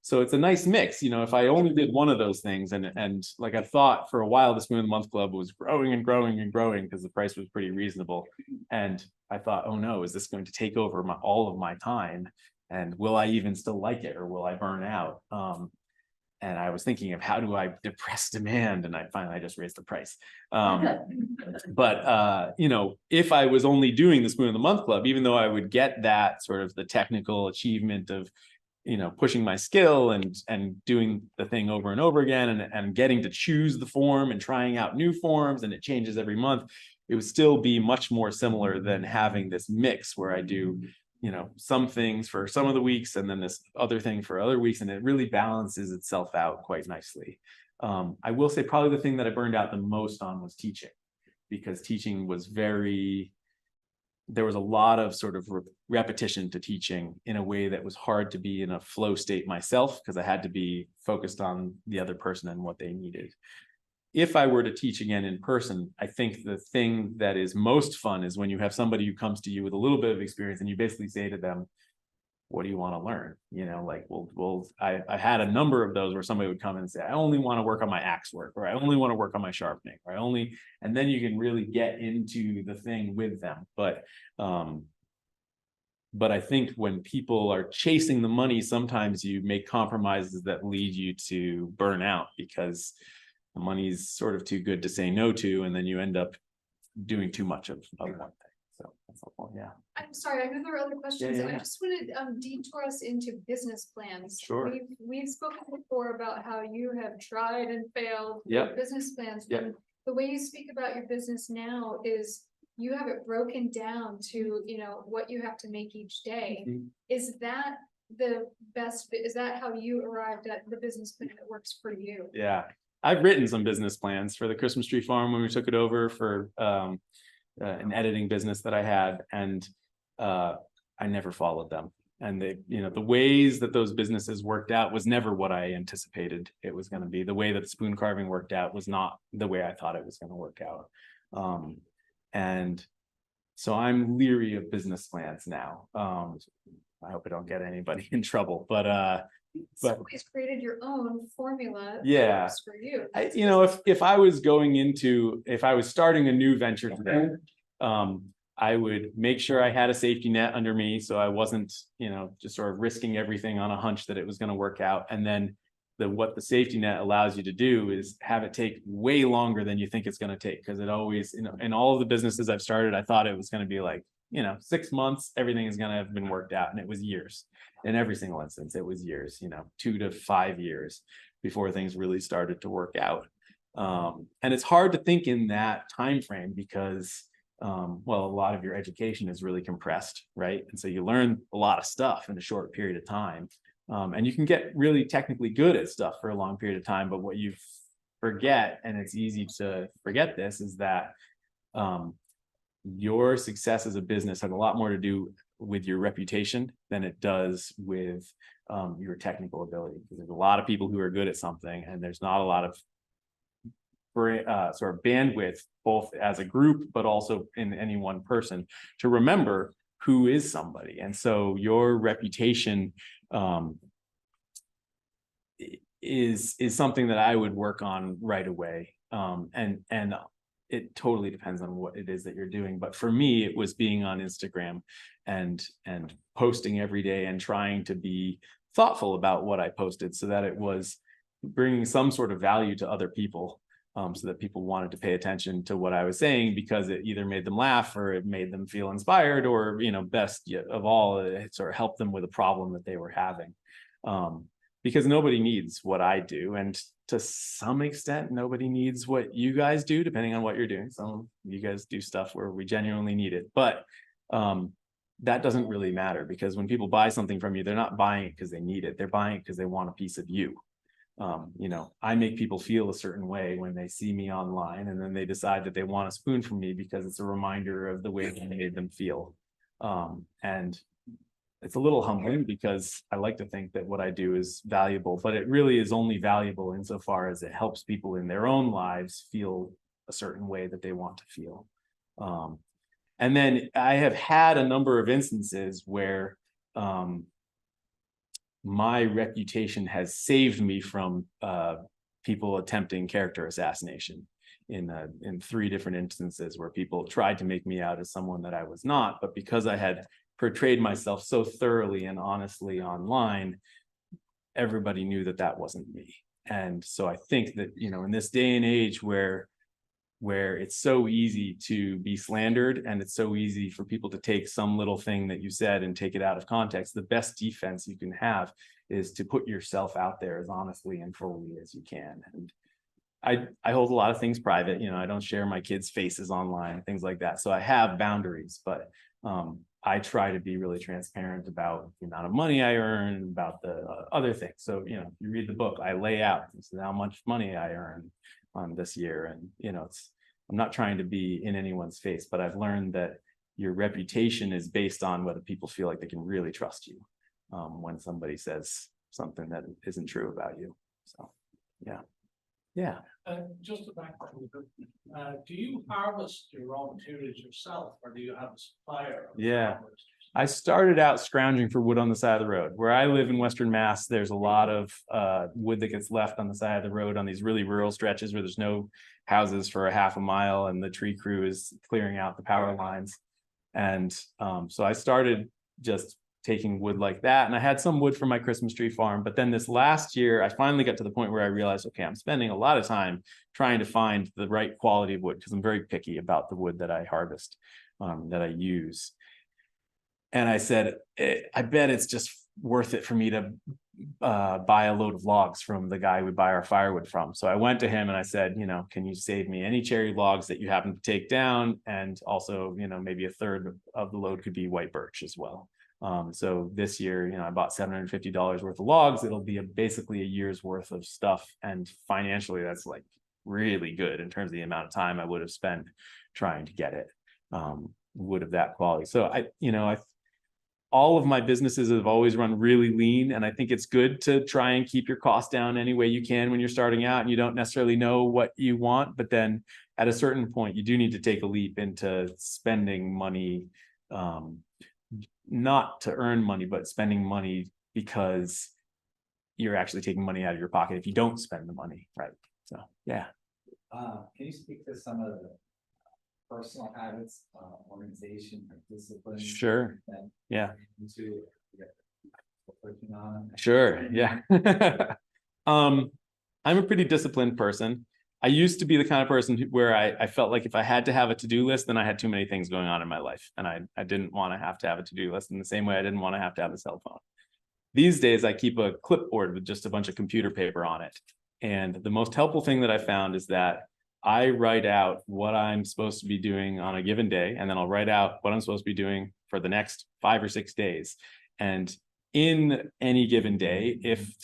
So it's a nice mix. If I only did one of those things, and like I thought for a while, the Spoon of the Month Club was growing and growing and growing because the price was pretty reasonable. And I thought, oh no, is this going to take over all of my time? And will I even still like it, or will I burn out? And I was thinking of, how do I depress demand? And I just raised the price. But if I was only doing the Spoon of the Month Club, even though I would get that sort of the technical achievement of, pushing my skill and doing the thing over and over again, and getting to choose the form and trying out new forms, and it changes every month, it would still be much more similar than having this mix where I do some things for some of the weeks and then this other thing for other weeks, and it really balances itself out quite nicely. I will say probably the thing that I burned out the most on was teaching, because teaching was there was a lot of sort of repetition to teaching in a way that was hard to be in a flow state myself, because I had to be focused on the other person and what they needed. If I were to teach again in person, I think the thing that is most fun is when you have somebody who comes to you with a little bit of experience, and you basically say to them, what do you want to learn? You know, like, I had a number of those where somebody would come in and say, I only want to work on my axe work, or I only want to work on my sharpening, or and then you can really get into the thing with them. But I think when people are chasing the money, sometimes you make compromises that lead you to burnout, because the money's sort of too good to say no to, and then you end up doing too much of one thing. So that's the point. Yeah. I'm sorry, I know there are other questions. Yeah. I just wanted detour us into business plans. Sure. We've spoken before about how you have tried and failed with Yep. business plans. Yep. And the way you speak about your business now is you have it broken down to, you know, what you have to make each day. Mhm. Is that the best? Is that how you arrived at the business plan that works for you? Yeah. I've written some business plans for the Christmas tree farm when we took it over for an editing business that I had, and I never followed them. And the ways that those businesses worked out was never what I anticipated it was going to be. The way that spoon carving worked out was not the way I thought it was going to work out. And so I'm leery of business plans now. I hope I don't get anybody in trouble, but So always created your own formula. that Yeah. works for you. if I was starting a new venture today, I would make sure I had a safety net under me, so I wasn't, just sort of risking everything on a hunch that it was going to work out. And then what the safety net allows you to do is have it take way longer than you think it's going to take, because it always, in all of the businesses I've started, I thought it was going to be like, 6 months, everything is going to have been worked out, and it was years. In every single instance, it was years, 2 to 5 years before things really started to work out. And it's hard to think in that time frame because a lot of your education is really compressed, right? And so you learn a lot of stuff in a short period of time. And you can get really technically good at stuff for a long period of time, but what you forget, and it's easy to forget this, is that your success as a business has a lot more to do with your reputation than it does with your technical ability. Because there's a lot of people who are good at something, and there's not a lot of sort of bandwidth, both as a group, but also in any one person, to remember who is somebody. And so your reputation is something that I would work on right away. And it totally depends on what it is that you're doing. But for me, it was being on Instagram and posting every day and trying to be thoughtful about what I posted, so that it was bringing some sort of value to other people, so that people wanted to pay attention to what I was saying, because it either made them laugh or it made them feel inspired, or, best yet of all, it sort of helped them with a problem that they were having. Because nobody needs what I do. And to some extent, nobody needs what you guys do, depending on what you're doing. Some of you guys do stuff where we genuinely need it. But that doesn't really matter, because when people buy something from you, they're not buying it because they need it. They're buying it because they want a piece of you. I make people feel a certain way when they see me online, and then they decide that they want a spoon from me because it's a reminder of the way that I made them feel. And it's a little humbling, because I like to think that what I do is valuable, but it really is only valuable insofar as it helps people in their own lives feel a certain way that they want to feel. And then I have had a number of instances where my reputation has saved me from people attempting character assassination in 3 different instances, where people tried to make me out as someone that I was not, but because I had portrayed myself so thoroughly and honestly online, everybody knew that that wasn't me. And so I think that, in this day and age where it's so easy to be slandered, and it's so easy for people to take some little thing that you said and take it out of context, the best defense you can have is to put yourself out there as honestly and fully as you can. And I hold a lot of things private. I don't share my kids' faces online, things like that. So I have boundaries, but I try to be really transparent about the amount of money I earn, about the other things. So, you read the book, I lay out this is how much money I earn on this year. And, I'm not trying to be in anyone's face, but I've learned that your reputation is based on whether people feel like they can really trust you when somebody says something that isn't true about you. So, yeah. Yeah. Just to back up a bit, do you harvest your raw materials yourself, or do you have a supplier? Yeah. I started out scrounging for wood on the side of the road. Where I live in Western Mass, there's a lot of wood that gets left on the side of the road on these really rural stretches where there's no houses for a half a mile and the tree crew is clearing out the power lines. And so I started just taking wood like that. And I had some wood from my Christmas tree farm. But then this last year, I finally got to the point where I realized, okay, I'm spending a lot of time trying to find the right quality of wood because I'm very picky about the wood that I harvest, that I use. And I said, I bet it's just worth it for me to buy a load of logs from the guy we buy our firewood from. So I went to him and I said, can you save me any cherry logs that you happen to take down? And also, maybe a third of the load could be white birch as well. So this year, I bought $750 worth of logs. It'll be basically a year's worth of stuff. And financially, that's like really good in terms of the amount of time I would have spent trying to get it, wood of that quality. So all of my businesses have always run really lean. And I think it's good to try and keep your costs down any way you can when you're starting out and you don't necessarily know what you want. But then at a certain point, you do need to take a leap into spending money, not to earn money, but spending money because you're actually taking money out of your pocket if you don't spend the money, right? So, yeah. Can you speak to some of the personal habits, organization, or discipline? Sure. Yeah. Working on? Sure. Yeah. I'm a pretty disciplined person. I used to be the kind of person where I felt like if I had to have a to-do list, then I had too many things going on in my life. And I didn't want to have a to-do list in the same way I didn't want to have a cell phone. These days, I keep a clipboard with just a bunch of computer paper on it. And the most helpful thing that I found is that I write out what I'm supposed to be doing on a given day, and then I'll write out what I'm supposed to be doing for the next 5 or 6 days. And in any given day, if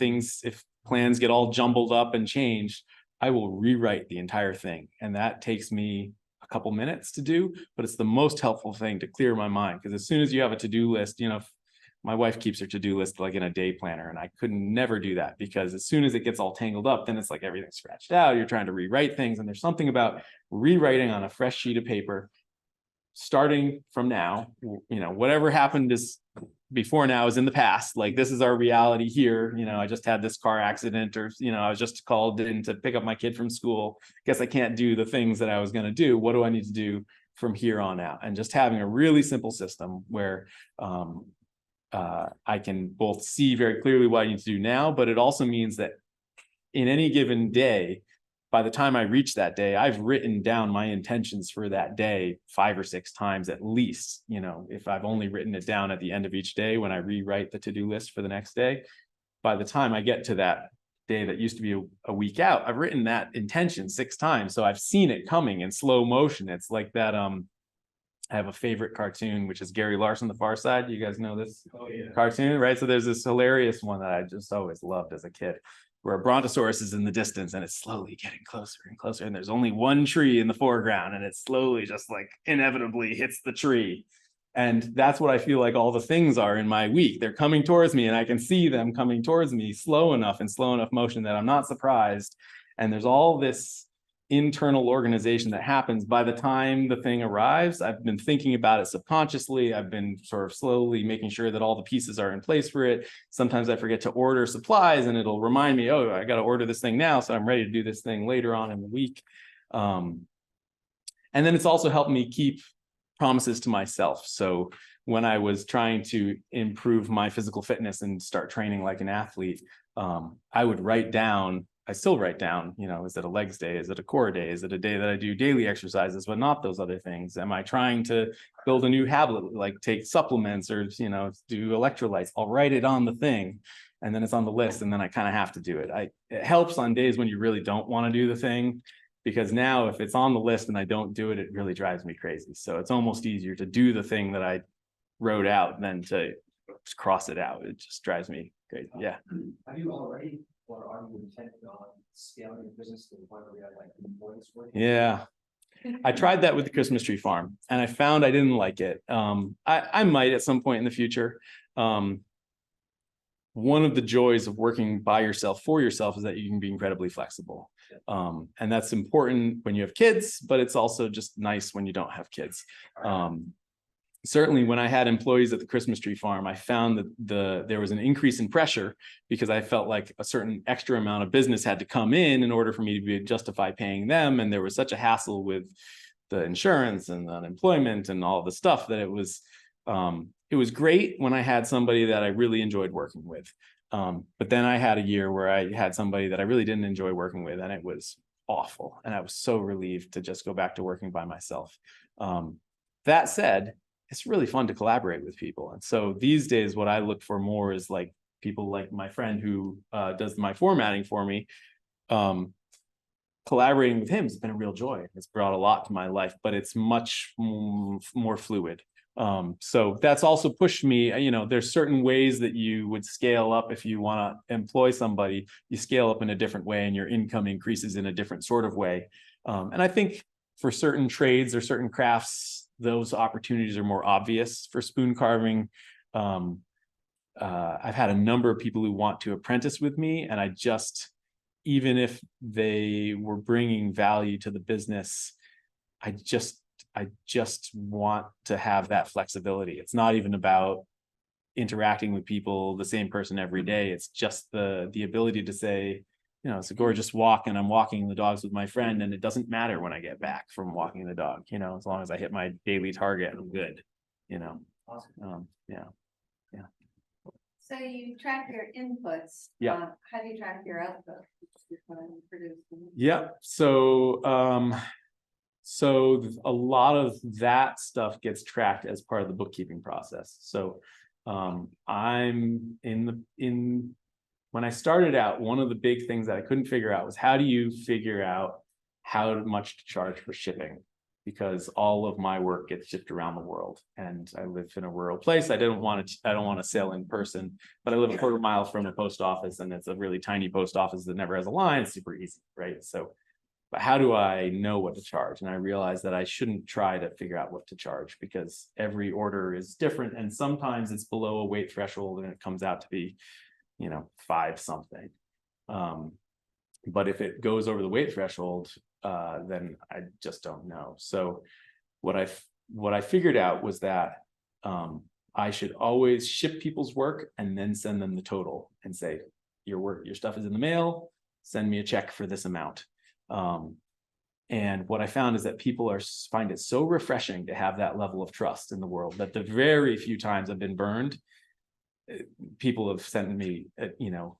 plans get all jumbled up and changed, I will rewrite the entire thing. And that takes me a couple minutes to do, but it's the most helpful thing to clear my mind. Because as soon as you have a to-do list, my wife keeps her to-do list like in a day planner, and I could never do that because as soon as it gets all tangled up, then it's like everything's scratched out. You're trying to rewrite things, and there's something about rewriting on a fresh sheet of paper, starting from now. Whatever happened is before now is in the past. Like, this is our reality here. I just had this car accident, or I was just called in to pick up my kid from school. Guess I can't do the things that I was going to do. What do I need to do from here on out? And just having a really simple system where I can both see very clearly what I need to do now, but it also means that in any given day, by the time I reach that day, I've written down my intentions for that day 5 or 6 times at least. If I've only written it down at the end of each day when I rewrite the to-do list for the next day, by the time I get to that day that used to be a week out, I've written that intention 6 times. So I've seen it coming in slow motion. It's like that. I have a favorite cartoon, which is Gary Larson, The Far Side. You guys know this cartoon, right? So there's this hilarious one that I just always loved as a kid, where a brontosaurus is in the distance and it's slowly getting closer and closer. And there's only one tree in the foreground, and it slowly just like inevitably hits the tree. And that's what I feel like all the things are in my week. They're coming towards me, and I can see them coming towards me slow enough motion that I'm not surprised. And there's all this internal organization that happens by the time the thing arrives. I've been thinking about it subconsciously. I've been sort of slowly making sure that all the pieces are in place for it. Sometimes I forget to order supplies, and it'll remind me, oh, I got to order this thing now, so I'm ready to do this thing later on in the week. And then it's also helped me keep promises to myself. So when I was trying to improve my physical fitness and start training like an athlete, I still write down, is it a legs day? Is it a core day? Is it a day that I do daily exercises, but not those other things? Am I trying to build a new habit, like take supplements or, do electrolytes? I'll write it on the thing, and then it's on the list, and then I kind of have to do it. It helps on days when you really don't want to do the thing, because now if it's on the list and I don't do it, it really drives me crazy. So it's almost easier to do the thing that I wrote out than to just cross it out. It just drives me crazy. Yeah. Have you already, or are you intent on scaling your business to the point where you have like employees working? Yeah. I tried that with the Christmas tree farm, and I found I didn't like it. I might at some point in the future. One of the joys of working by yourself for yourself is that you can be incredibly flexible. And that's important when you have kids, but it's also just nice when you don't have kids. certainly when I had employees at the Christmas tree farm, I found that there was an increase in pressure because I felt like a certain extra amount of business had to come in order for me to justify paying them. And there was such a hassle with the insurance and the unemployment and all the stuff that it was great when I had somebody that I really enjoyed working with. But then I had a year where I had somebody that I really didn't enjoy working with, and it was awful. And I was so relieved to just go back to working by myself. That said, it's really fun to collaborate with people. And so these days, what I look for more is like people like my friend who does my formatting for me. Collaborating with him has been a real joy. It's brought a lot to my life, but it's much more fluid. So that's also pushed me, you know, there's certain ways that you would scale up if you want to employ somebody. You scale up in a different way and your income increases in a different sort of way. And I think for certain trades or certain crafts, those opportunities are more obvious. For spoon carving, I've had a number of people who want to apprentice with me, and even if they were bringing value to the business, I just want to have that flexibility. It's not even about interacting with people, the same person every day. It's just the ability to say, you know, it's a gorgeous walk and I'm walking the dogs with my friend, and it doesn't matter when I get back from walking the dog, you know, as long as I hit my daily target, I'm good, you know. Awesome. Yeah. So you track your inputs. Yeah. How do you track your output? Yeah. So a lot of that stuff gets tracked as part of the bookkeeping process. So when I started out, one of the big things that I couldn't figure out was how do you figure out how much to charge for shipping? Because all of my work gets shipped around the world, and I live in a rural place. I don't want to sell in person, but I live a quarter mile from a post office, and it's a really tiny post office that never has a line. It's super easy, right? So, but how do I know what to charge? And I realized that I shouldn't try to figure out what to charge, because every order is different, and sometimes it's below a weight threshold and it comes out to be, you know, 5 something. But if it goes over the weight threshold, then I just don't know. So what I figured out was that I should always ship people's work and then send them the total and say, your stuff is in the mail, send me a check for this amount. And what I found is that people find it so refreshing to have that level of trust in the world, that the very few times I've been burned, people have sent me, you know,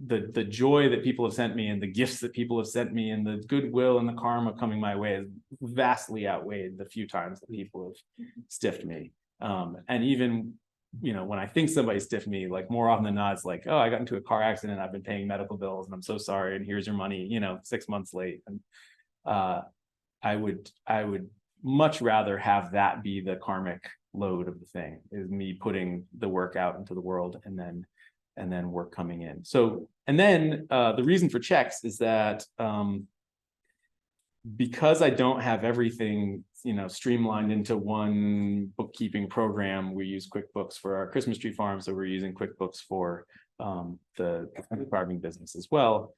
the joy that people have sent me and the gifts that people have sent me and the goodwill and the karma coming my way has vastly outweighed the few times that people have stiffed me. And even, you know, when I think somebody stiffed me, like more often than not, it's like, oh, I got into a car accident, I've been paying medical bills and I'm so sorry, and here's your money, you know, 6 months late. And I would much rather have that be the karmic load of the thing, is me putting the work out into the world and then work coming in. So, and then the reason for checks is that because I don't have everything, you know, streamlined into one bookkeeping program, we use QuickBooks for our Christmas tree farm. So we're using QuickBooks for the carving business as well.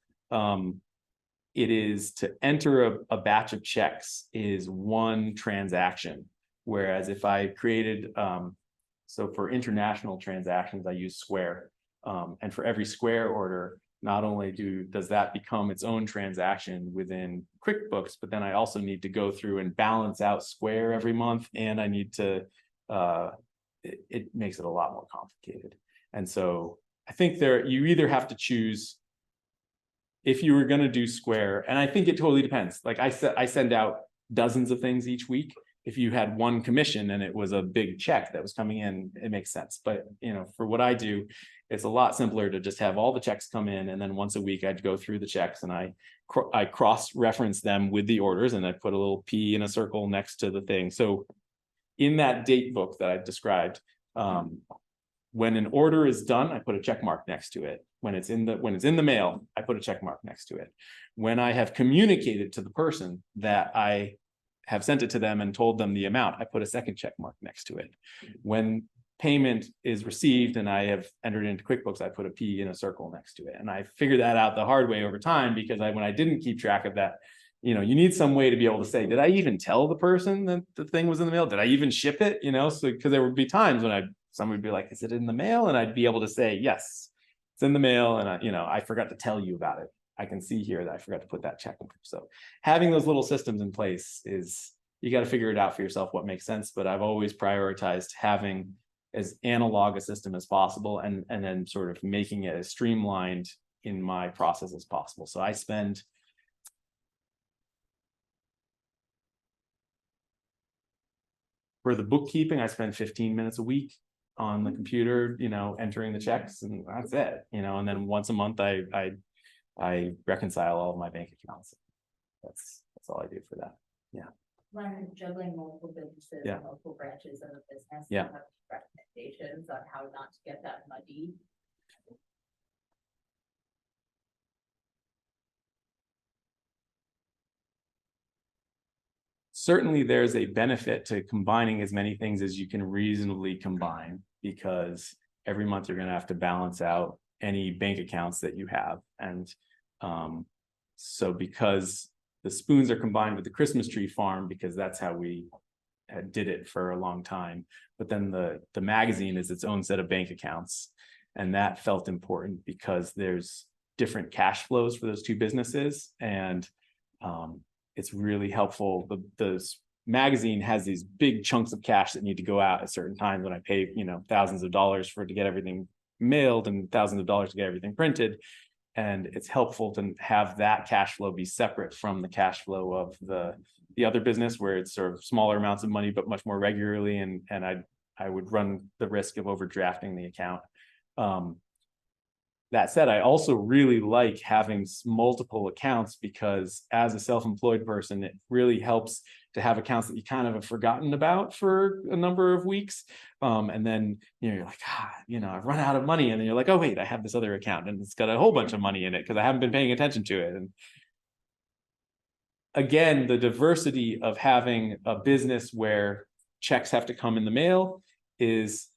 It is to enter a batch of checks is one transaction. Whereas if I created, so for international transactions, I use Square. And for every Square order, not only does that become its own transaction within QuickBooks, but then I also need to go through and balance out Square every month, and I need to, it makes it a lot more complicated. And so I think you either have to choose, if you were going to do Square, and I think it totally depends. Like I send out dozens of things each week. If you had one commission and it was a big check that was coming in, it makes sense. But, you know, for what I do, it's a lot simpler to just have all the checks come in, and then once a week I'd go through the checks and I cross-reference them with the orders, and I put a little P in a circle next to the thing. So in that date book that I described, when an order is done, I put a check mark next to it. When it's in the mail, I put a check mark next to it. When I have communicated to the person that I have sent it to them and told them the amount, I put a second check mark next to it. When payment is received and I have entered into QuickBooks, I put a P in a circle next to it. And I figured that out the hard way over time, because when I didn't keep track of that, you need some way to be able to say, did I even tell the person that the thing was in the mail? Did I even ship it? So because there would be times when someone would be like, is it in the mail? And I'd be able to say, yes, it's in the mail. And I forgot to tell you about it. I can see here that I forgot to put that check in. So having those little systems in place you got to figure it out for yourself, what makes sense. But I've always prioritized having as analog a system as possible and then sort of making it as streamlined in my process as possible. So I spend for the bookkeeping, I spend 15 minutes a week on the computer, entering the checks, and that's it, and then once a month I reconcile all of my bank accounts. That's all I do for that. When juggling multiple businesses, Yeah. multiple branches of a business, Yeah. do you have recommendations on how not to get that muddy? Certainly there's a benefit to combining as many things as you can reasonably combine, because every month you're going to have to balance out any bank accounts that you have. And so because the spoons are combined with the Christmas tree farm, because that's how we did it for a long time. But then the magazine is its own set of bank accounts. And that felt important because there's different cash flows for those two businesses. And it's really helpful. The magazine has these big chunks of cash that need to go out at certain times when I pay, thousands of dollars to get everything mailed and thousands of dollars to get everything printed. And it's helpful to have that cash flow be separate from the cash flow of the other business, where it's sort of smaller amounts of money, but much more regularly. And I would run the risk of overdrafting the account. That said, I also really like having multiple accounts, because as a self-employed person, it really helps to have accounts that you kind of have forgotten about for a number of weeks. And then, you're like, I've run out of money. And then you're like, oh, wait, I have this other account and it's got a whole bunch of money in it because I haven't been paying attention to it. And again, the diversity of having a business where checks have to come in the mail is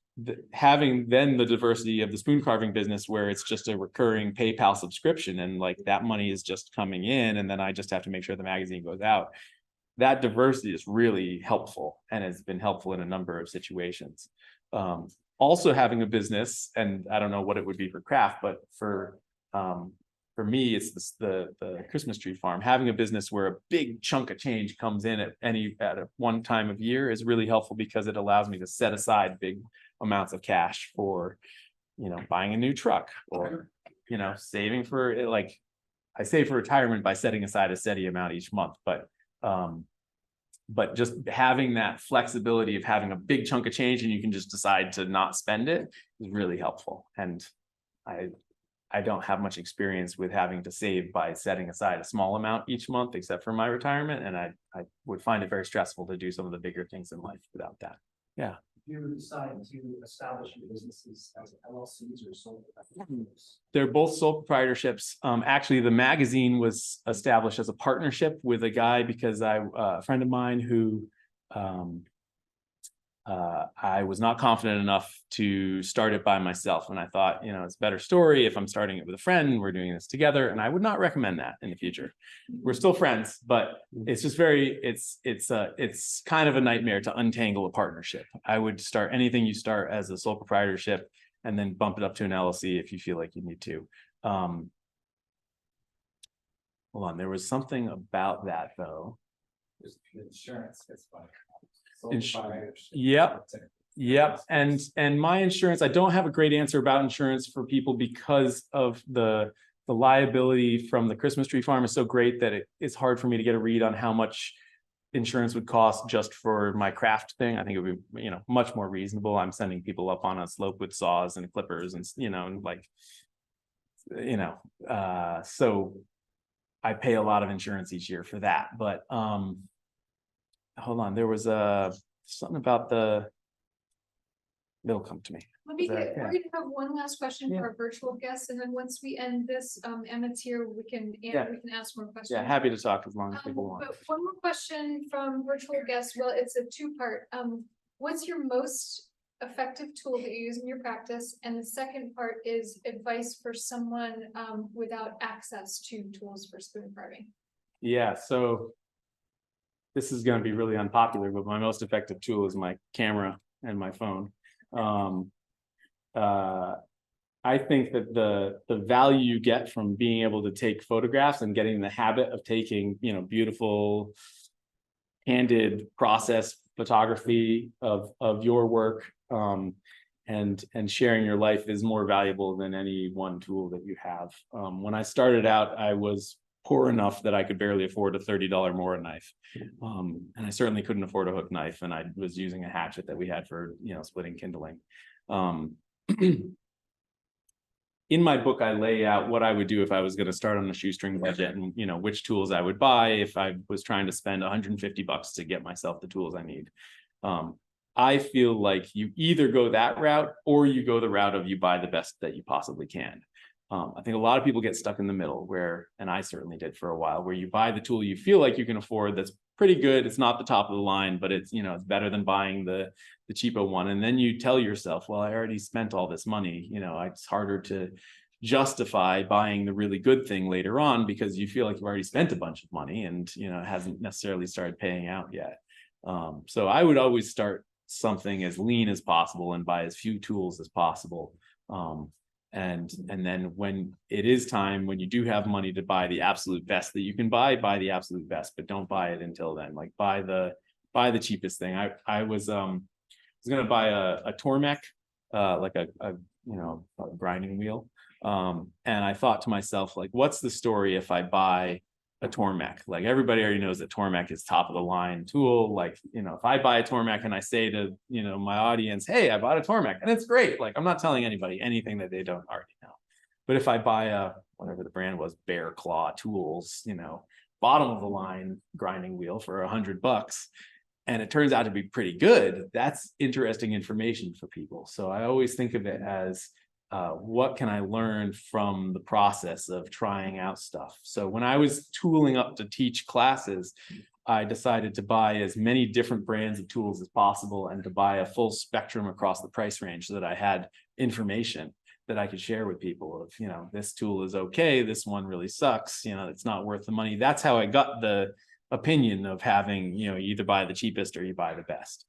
having then the diversity of the spoon carving business, where it's just a recurring PayPal subscription and like that money is just coming in, and then I just have to make sure the magazine goes out. That diversity is really helpful and has been helpful in a number of situations. Also having a business, and I don't know what it would be for craft, but for me, it's the Christmas tree farm. Having a business where a big chunk of change comes in at one time of year is really helpful, because it allows me to set aside big amounts of cash for, buying a new truck, or, saving for it. Like I save for retirement by setting aside a steady amount each month, but just having that flexibility of having a big chunk of change and you can just decide to not spend it is really helpful. And I don't have much experience with having to save by setting aside a small amount each month, except for my retirement. And I would find it very stressful to do some of the bigger things in life without that. Yeah. You decide to establish your businesses as LLCs or sole proprietorships? They're both sole proprietorships. Actually, the magazine was established as a partnership with a guy, because a friend of mine who I was not confident enough to start it by myself. And I thought, it's a better story if I'm starting it with a friend, we're doing this together. And I would not recommend that in the future. We're still friends, but it's just it's kind of a nightmare to untangle a partnership. I would start anything you start as a sole proprietorship and then bump it up to an LLC if you feel like you need to. Hold on, there was something about that though. There's insurance, that's fine. Yep. And my insurance, I don't have a great answer about insurance for people, because of the liability from the Christmas tree farm is so great that it's hard for me to get a read on how much insurance would cost just for my craft thing. I think it would be, much more reasonable. I'm sending people up on a slope with saws and clippers and, so I pay a lot of insurance each year for that. But, hold on, there was something about it'll come to me. We're gonna have one last question for our virtual guests, and then once we end this, Emmett's here, we can ask more questions. Yeah, happy to talk as long as people want. But one more question from virtual guests. Well, it's a two-part. What's your most effective tool that you use in your practice? And the second part is advice for someone without access to tools for spoon carving. Yeah, so this is gonna be really unpopular, but my most effective tool is my camera and my phone. I think that the value you get from being able to take photographs and getting the habit of taking, you know, beautiful candid process photography of your work, and sharing your life is more valuable than any one tool that you have. When I started out, I was poor enough that I could barely afford a $30 Mora knife. And I certainly couldn't afford a hook knife, and I was using a hatchet that we had for, you know, splitting kindling. In my book, I lay out what I would do if I was going to start on a shoestring budget, and, you know, which tools I would buy if I was trying to spend $150 to get myself the tools I need. I feel like you either go that route or you go the route of you buy the best that you possibly can. I think a lot of people get stuck in the middle where, and I certainly did for a while, where you buy the tool you feel like you can afford that's pretty good. It's not the top of the line, but it's, you know, it's better than buying the cheapo one. And then you tell yourself, well, I already spent all this money, you know, it's harder to justify buying the really good thing later on because you feel like you've already spent a bunch of money and, you know, it hasn't necessarily started paying out yet. So I would always start something as lean as possible and buy as few tools as possible. And then when it is time, when you do have money to buy the absolute best that you can buy the absolute best, but don't buy it until then. Like buy the cheapest thing. I was going to buy a Tormek, like a you know, a grinding wheel. And I thought to myself, like, what's the story if I buy a Tormek? Like everybody already knows that Tormek is top of the line tool. Like, you know, if I buy a Tormek and I say to, you know, my audience, hey, I bought a Tormek and it's great. Like, I'm not telling anybody anything that they don't already know. But if I buy a, whatever the brand was, Bear Claw Tools, you know, bottom of the line grinding wheel for $100, and it turns out to be pretty good, that's interesting information for people. So I always think of it as, what can I learn from the process of trying out stuff? So when I was tooling up to teach classes, I decided to buy as many different brands of tools as possible and to buy a full spectrum across the price range so that I had information that I could share with people of, you know, this tool is okay, this one really sucks, you know, it's not worth the money. That's how I got the opinion of having, you know, you either buy the cheapest or you buy the best.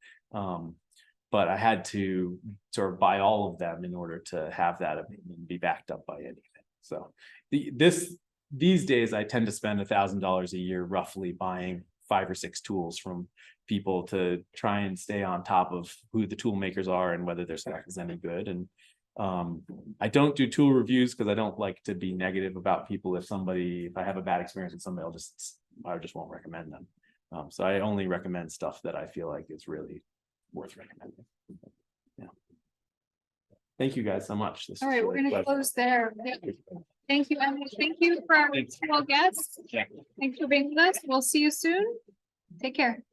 But I had to sort of buy all of them in order to have that opinion be backed up by anything. So these days, I tend to spend $1,000 a year roughly buying 5 or 6 tools from people to try and stay on top of who the tool makers are and whether their stuff is any good. And I don't do tool reviews because I don't like to be negative about people. If I have a bad experience with somebody, I just won't recommend them. So I only recommend stuff that I feel like is really worth recommending. Yeah. Thank you guys so much. All right, we're going to close there. Thank you, Emily. Thank you for our guests. Yeah. Thanks for being with us. We'll see you soon. Take care.